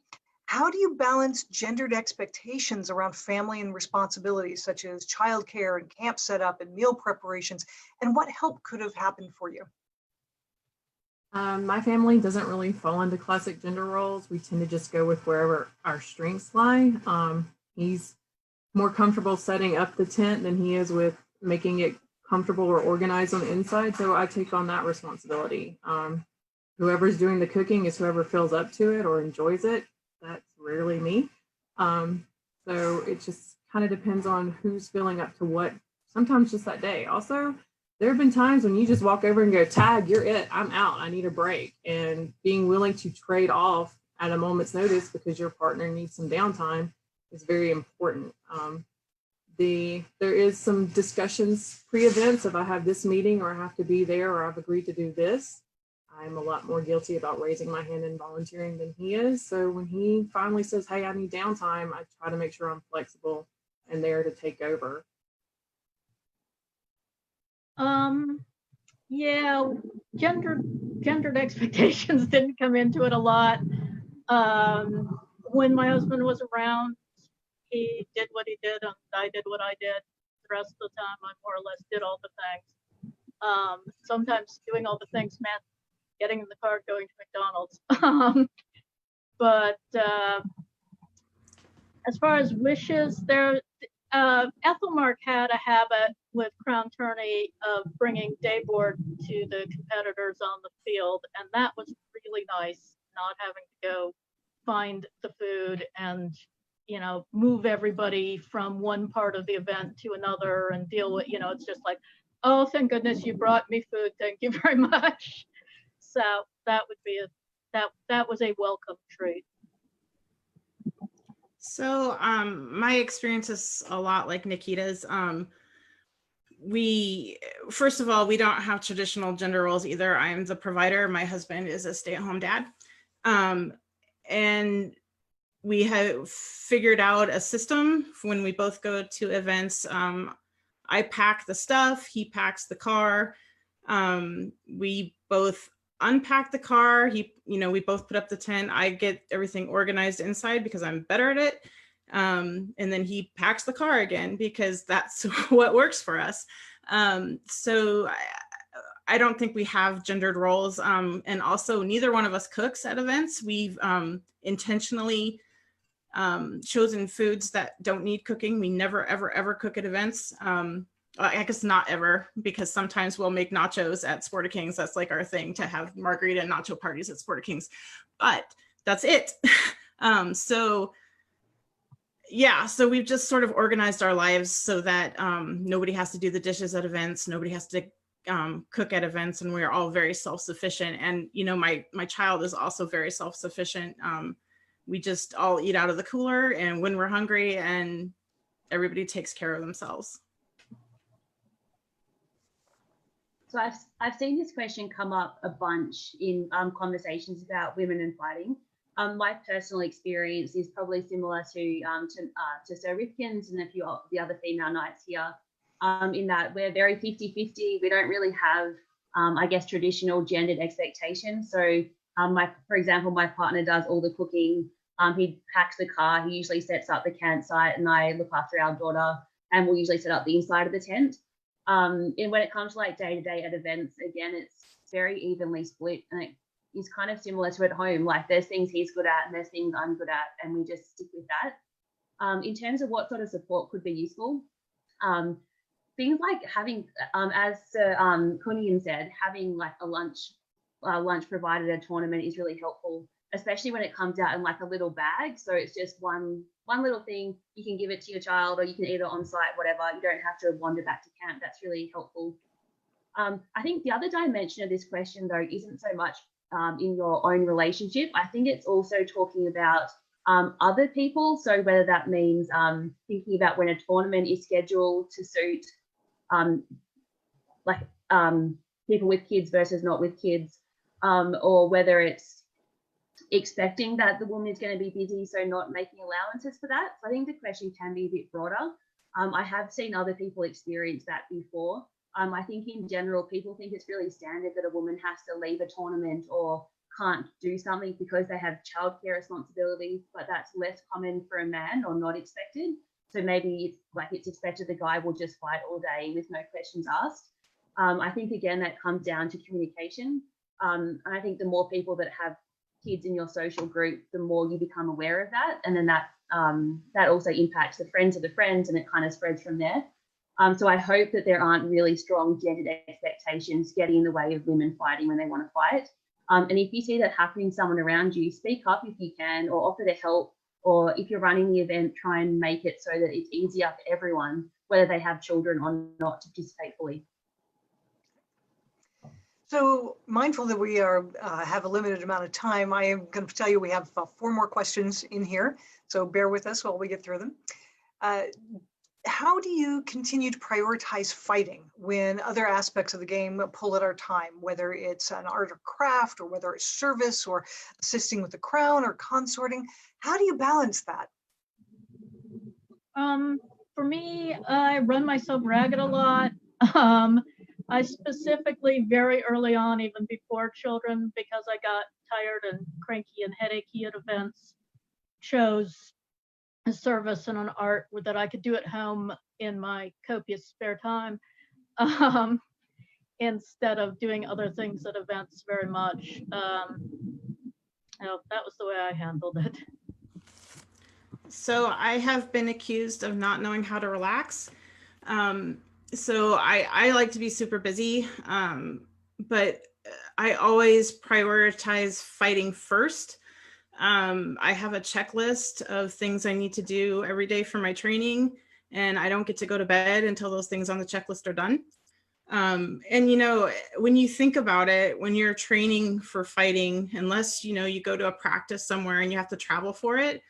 How do you balance gendered expectations around family and responsibilities, such as childcare and camp setup and meal preparations, and what help could have happened for you? My family doesn't really fall into classic gender roles. We tend to just go with wherever our strengths lie. He's more comfortable setting up the tent than he is with making it comfortable or organized on the inside. So I take on that responsibility. Whoever's doing the cooking is whoever feels up to it or enjoys it. That's rarely me. So it just kind of depends on who's feeling up to what, sometimes just that day. Also, there have been times when you just walk over and go, tag, you're it, I'm out, I need a break. And being willing to trade off at a moment's notice because your partner needs some downtime is very important. There is some discussions pre-events. If I have this meeting or I have to be there or I've agreed to do this, I'm a lot more guilty about raising my hand and volunteering than he is. So when he finally says, hey, I need downtime, I try to make sure I'm flexible and there to take over. Yeah, gendered expectations didn't come into it a lot. When my husband was around, he did what he did and I did what I did. The rest of the time, I more or less did all the things. Sometimes doing all the things meant getting in the car, going to McDonald's. But as far as wishes, Ethelmark had a habit with Crown Tourney of bringing dayboard to the competitors on the field, and that was really nice, not having to go find the food and, you know, move everybody from one part of the event to another and deal with, you know, it's just like, oh, thank goodness you brought me food, thank you very much. So that would be that was a welcome treat. So my experience is a lot like Nikita's. First of all, we don't have traditional gender roles either. I'm the provider. My husband is a stay-at-home dad. And we have figured out a system when we both go to events. I pack the stuff, he packs the car. We both unpack the car. We both put up the tent. I get everything organized inside because I'm better at it. And then he packs the car again because that's what works for us. So I don't think we have gendered roles. And also neither one of us cooks at events. We've intentionally chosen foods that don't need cooking. We never, ever cook at events. I guess not ever, because sometimes we'll make nachos at Sport of Kings. That's like our thing, to have margarita and nacho parties at Sport of Kings, but that's it. So we've just sort of organized our lives so that nobody has to do the dishes at events. Nobody has to cook at events, and we're all very self-sufficient. And, my child is also very self-sufficient. We just all eat out of the cooler, and when we're hungry, and everybody takes care of themselves. So I've seen this question come up a bunch in conversations about women and fighting. My personal experience is probably similar to Sir Rifkin's and a few of the other female knights here, in that we're very 50-50. We don't really have, I guess, traditional gendered expectations. So for example, my partner does all the cooking. He packs the car. He usually sets up the campsite, and I look after our daughter, and we'll usually set up the inside of the tent. And when it comes to like day-to-day at events, again, it's very evenly split, and it is kind of similar to at home. Like, there's things he's good at and there's things I'm good at, and we just stick with that. In terms of what sort of support could be useful, things like having, as Sir Kunian said, having like a lunch provided at a tournament is really helpful, especially when it comes out in like a little bag. So it's just one little thing. You can give it to your child, or you can eat it on site, whatever. You don't have to wander back to camp. That's really helpful. I think the other dimension of this question, though, isn't so much in your own relationship. I think it's also talking about other people. So whether that means thinking about when a tournament is scheduled to suit people with kids versus not with kids, or whether it's expecting that the woman is going to be busy, so not making allowances for that. So I think the question can be a bit broader. I have seen other people experience that before. I think in general, people think it's really standard that a woman has to leave a tournament or can't do something because they have childcare responsibilities, but that's less common for a man, or not expected. So maybe it's expected the guy will just fight all day with no questions asked. I think, again, that comes down to communication. And I think the more people that have kids in your social group, the more you become aware of that, and then that also impacts the friends of the friends, and it kind of spreads from there. So I hope that there aren't really strong gendered expectations getting in the way of women fighting when they want to fight. And if you see that happening to someone around you, speak up if you can, or offer to help. Or if you're running the event, try and make it so that it's easier for everyone, whether they have children or not, to participate fully. So mindful that we have a limited amount of time, I am going to tell you we have 4 more questions in here, so bear with us while we get through them. How do you continue to prioritize fighting when other aspects of the game pull at our time, whether it's an art or craft, or whether it's service, or assisting with the crown, or consorting? How do you balance that? For me, I run myself ragged a lot. I specifically, very early on, even before children, because I got tired and cranky and headachy at events, chose a service and an art that I could do at home in my copious spare time, instead of doing other things at events very much. That was the way I handled it. So I have been accused of not knowing how to relax. So I like to be super busy, but I always prioritize fighting first. I have a checklist of things I need to do every day for my training, and I don't get to go to bed until those things on the checklist are done. And, you know, when you think about it, when you're training for fighting, unless, you know, you go to a practice somewhere and you have to travel for it,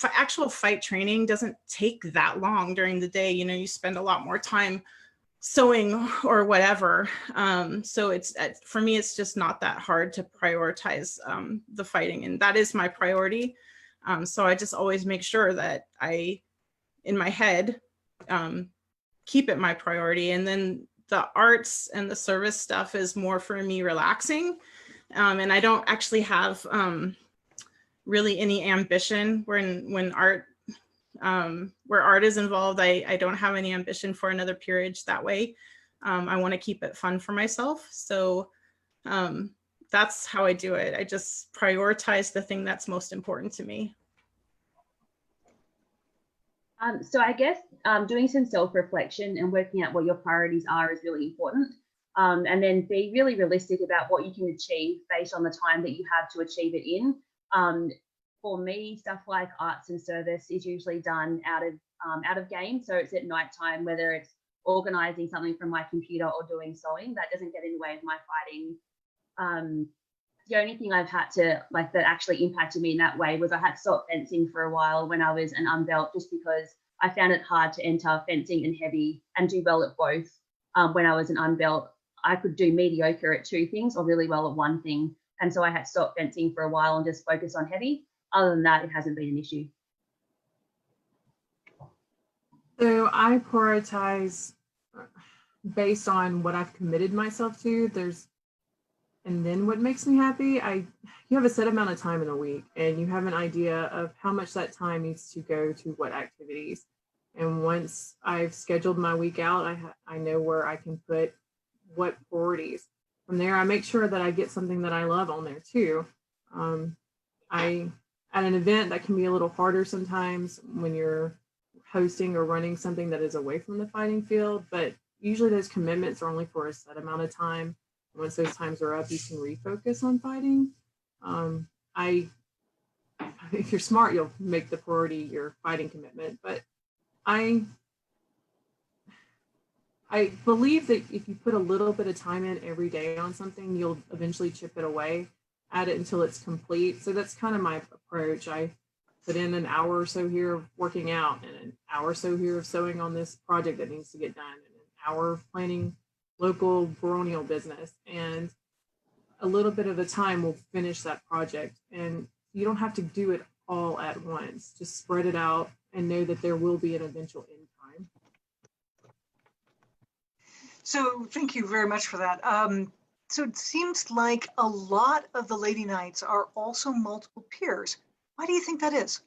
actual fight training doesn't take that long during the day. You know, you spend a lot more time sewing or whatever. So it's, for me, it's just not that hard to prioritize the fighting, and that is my priority. So I just always make sure that I, in my head, keep it my priority. And then the arts and the service stuff is more for me relaxing. And I don't actually have really any ambition when art, where art is involved. I don't have any ambition for another peerage that way. I want to keep it fun for myself. So that's how I do it. I just prioritize the thing that's most important to me. So I guess doing some self-reflection and working out what your priorities are is really important. And then be really realistic about what you can achieve based on the time that you have to achieve it in. For me, stuff like arts and service is usually done out of game. So it's at nighttime, whether it's organizing something from my computer or doing sewing, that doesn't get in the way of my fighting. The only thing I've had to, like, that actually impacted me in that way was I had to stop fencing for a while when I was an unbelt, just because I found it hard to enter fencing and heavy and do well at both. When I was an unbelt, I could do mediocre at two things or really well at one thing. And so I had to stop fencing for a while and just focus on heavy. Other than that, it hasn't been an issue. So I prioritize based on what I've committed myself to. And then what makes me happy, you have a set amount of time in a week, and you have an idea of how much that time needs to go to what activities. And once I've scheduled my week out, I know where I can put what priorities. From there, I make sure that I get something that I love on there too. At an event, that can be a little harder sometimes when you're hosting or running something that is away from the fighting field, but usually those commitments are only for a set amount of time. Once those times are up, you can refocus on fighting. If you're smart, you'll make the priority your fighting commitment. But I believe that if you put a little bit of time in every day on something, you'll eventually chip it away at it until it's complete. So that's kind of my approach. I put in an hour or so here of working out, and an hour or so here of sewing on this project that needs to get done, and an hour of planning local baronial business, and a little bit of the time will finish that project. And you don't have to do it all at once. Just spread it out and know that there will be an eventual end time. So thank you very much for that. So it seems like a lot of the Lady Knights are also multiple peers. Why do you think that is?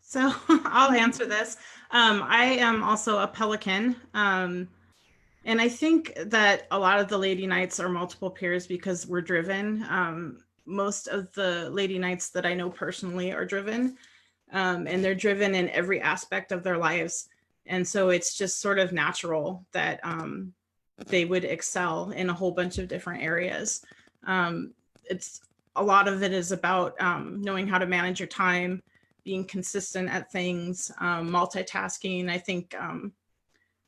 So I'll answer this. I am also a Pelican. And I think that a lot of the Lady Knights are multiple peers because we're driven. Most of the Lady Knights that I know personally are driven, and they're driven in every aspect of their lives. And so it's just sort of natural that they would excel in a whole bunch of different areas. It's a lot of it is about knowing how to manage your time, being consistent at things, multitasking. I think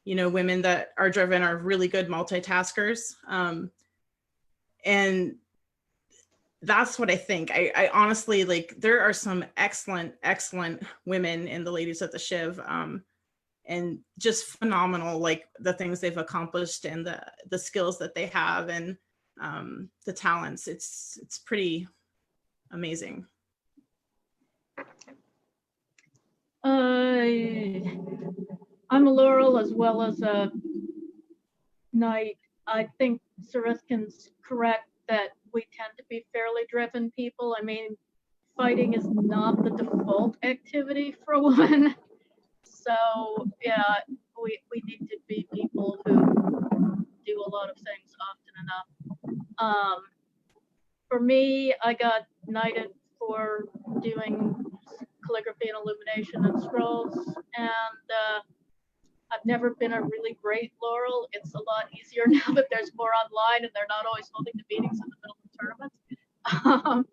you know, women that are driven are really good multitaskers. And that's what I think. I honestly, like, there are some excellent women in the Ladies of the Shiv, and just phenomenal, like the things they've accomplished and the skills that they have, and the talents. It's pretty amazing. I'm a Laurel as well as a Knight. I think Sariskin's correct that we tend to be fairly driven people. I mean, fighting is not the default activity for a woman. So yeah, we need to be people who do a lot of things often enough. For me, I got knighted for doing calligraphy and illumination and scrolls, and I've never been a really great Laurel. It's a lot easier now that there's more online and they're not always holding the meetings in the middle of tournaments,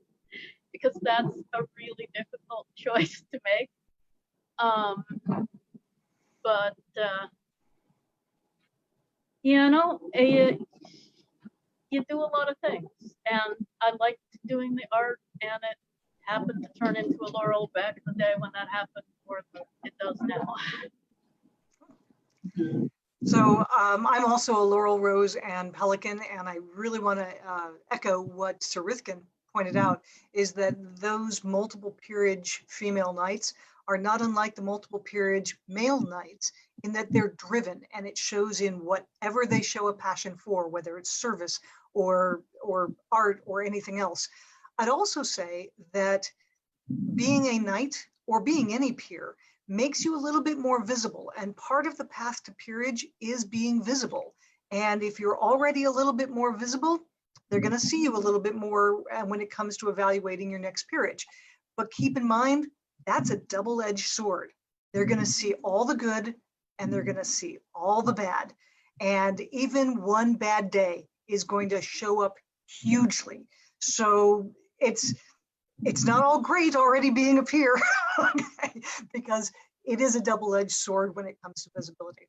because that's a really difficult choice to make. But you know, you do a lot of things, and I liked doing the art, and it happened to turn into a laurel back in the day when that happened, or it does now. So I'm also a laurel rose and pelican, and I really want to echo what Sarithkin pointed out, is that those multiple peerage female knights are not unlike the multiple peerage male knights in that they're driven, and it shows in whatever they show a passion for, whether it's service or art or anything else. I'd also say that being a knight or being any peer makes you a little bit more visible, and part of the path to peerage is being visible. And if you're already a little bit more visible, they're going to see you a little bit more when it comes to evaluating your next peerage. But keep in mind, that's a double-edged sword. They're going to see all the good and they're going to see all the bad. And even one bad day is going to show up hugely. So it's not all great already being a peer, okay? Because it is a double-edged sword when it comes to visibility.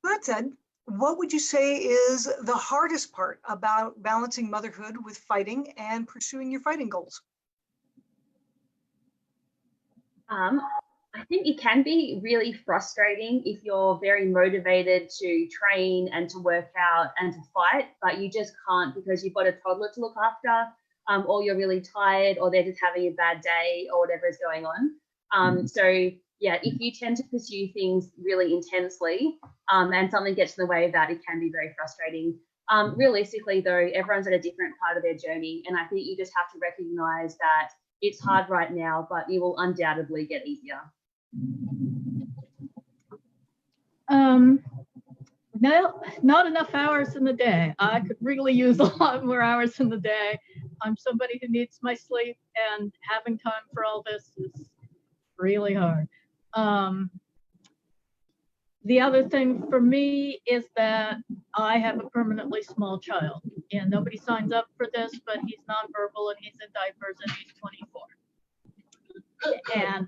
That said, what would you say is the hardest part about balancing motherhood with fighting and pursuing your fighting goals? I think it can be really frustrating if you're very motivated to train and to work out and to fight, but you just can't because you've got a toddler to look after, or you're really tired, or they're just having a bad day, or whatever is going on. So yeah, if you tend to pursue things really intensely, and something gets in the way of that, it can be very frustrating. Realistically though, everyone's at a different part of their journey, and I think you just have to recognize that it's hard right now, but it will undoubtedly get easier. No, not enough hours in the day. I could really use a lot more hours in the day. I'm somebody who needs my sleep, and having time for all this is really hard. The other thing for me is that I have a permanently small child, and nobody signs up for this, but he's nonverbal and he's in diapers and he's 24. And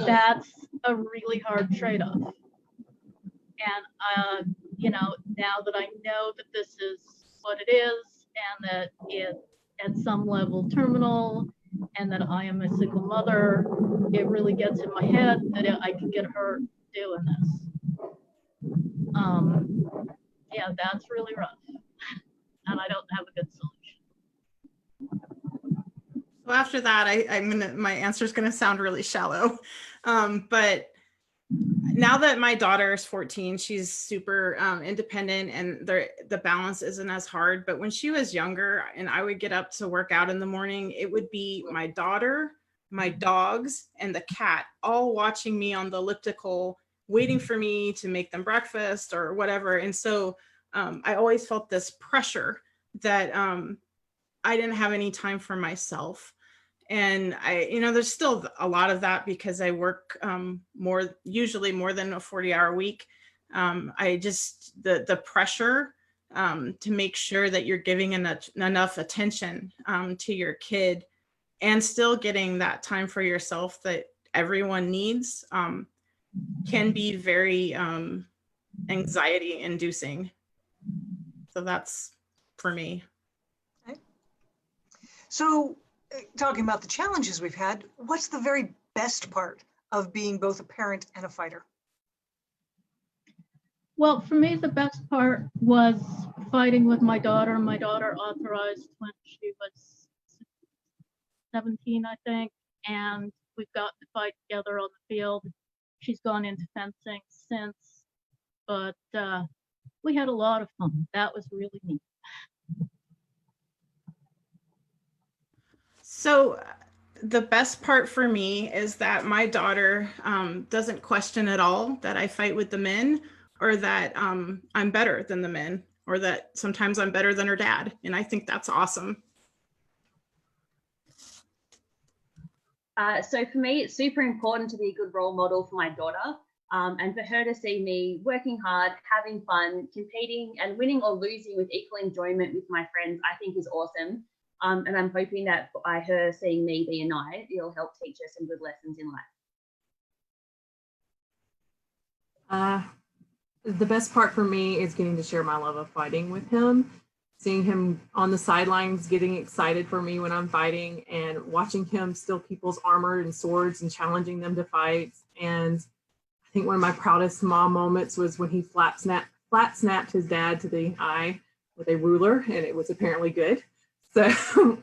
that's a really hard trade-off. And you know, now that I know that this is what it is, and that it at some level terminal, and that I am a single mother, it really gets in my head that I can get hurt doing this. Yeah, that's really rough, and I don't have a good solution. So after that, my answer is gonna sound really shallow, but now that my daughter is 14, she's super independent, and the balance isn't as hard. But when she was younger and I would get up to work out in the morning, it would be my daughter, my dogs, and the cat all watching me on the elliptical, waiting for me to make them breakfast or whatever. And so I always felt this pressure that I didn't have any time for myself. And there's still a lot of that because I work usually more than a 40-hour week. The pressure to make sure that you're giving enough attention to your kid and still getting that time for yourself that everyone needs can be very anxiety inducing. So that's for me. Okay. So talking about the challenges we've had, what's the very best part of being both a parent and a fighter? Well, for me, the best part was fighting with my daughter. My daughter authorized when she was 17, I think, and we've got to fight together on the field. She's gone into fencing since, but we had a lot of fun. That was really neat. So the best part for me is that my daughter doesn't question at all that I fight with the men, or that I'm better than the men, or that sometimes I'm better than her dad. And I think that's awesome. So for me, it's super important to be a good role model for my daughter, and for her to see me working hard, having fun, competing, and winning or losing with equal enjoyment with my friends, I think is awesome. And I'm hoping that by her seeing me be a knight, it'll help teach her some good lessons in life. the best part for me is getting to share my love of fighting with him, seeing him on the sidelines, getting excited for me when I'm fighting, and watching him steal people's armor and swords and challenging them to fight. And I think one of my proudest mom moments was when he flat snapped his dad to the eye with a ruler, and it was apparently good. So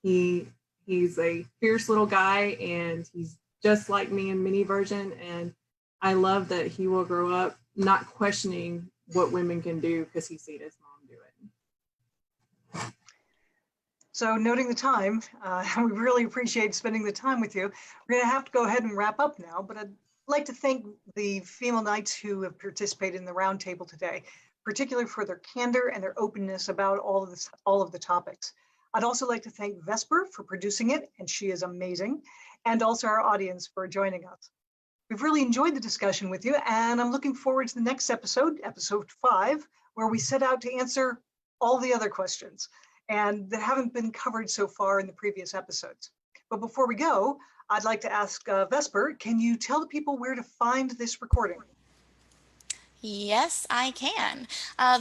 he's a fierce little guy, and he's just like me in mini version. And I love that he will grow up not questioning what women can do because he's seen his mom do it. So noting the time, we really appreciate spending the time with you. We're going to have to go ahead and wrap up now, but I'd like to thank the female knights who have participated in the roundtable today, particularly for their candor and their openness about all of the topics. I'd also like to thank Vesper for producing it, and she is amazing, and also our audience for joining us. We've really enjoyed the discussion with you, and I'm looking forward to the next episode, episode 5, where we set out to answer all the other questions and that haven't been covered so far in the previous episodes. But before we go, I'd like to ask Vesper, can you tell the people where to find this recording? Yes, I can.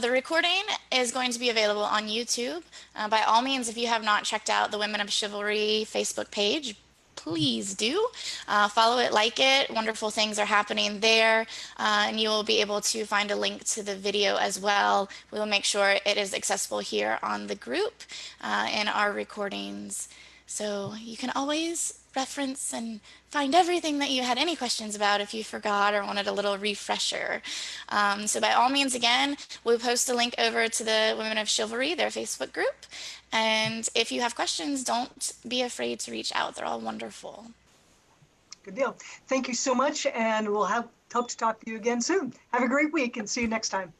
The recording is going to be available on YouTube. By all means, if you have not checked out the Women of Chivalry Facebook page, please do. Follow it, like it. Wonderful things are happening there. And you will be able to find a link to the video as well. We will make sure it is accessible here on the group in our recordings. So you can always reference and find everything that you had any questions about if you forgot or wanted a little refresher. So by all means, again, we'll post a link over to the Women of Chivalry, their Facebook group. And if you have questions, don't be afraid to reach out. They're all wonderful. Good deal. Thank you so much, and we'll hope to talk to you again soon. Have a great week and see you next time.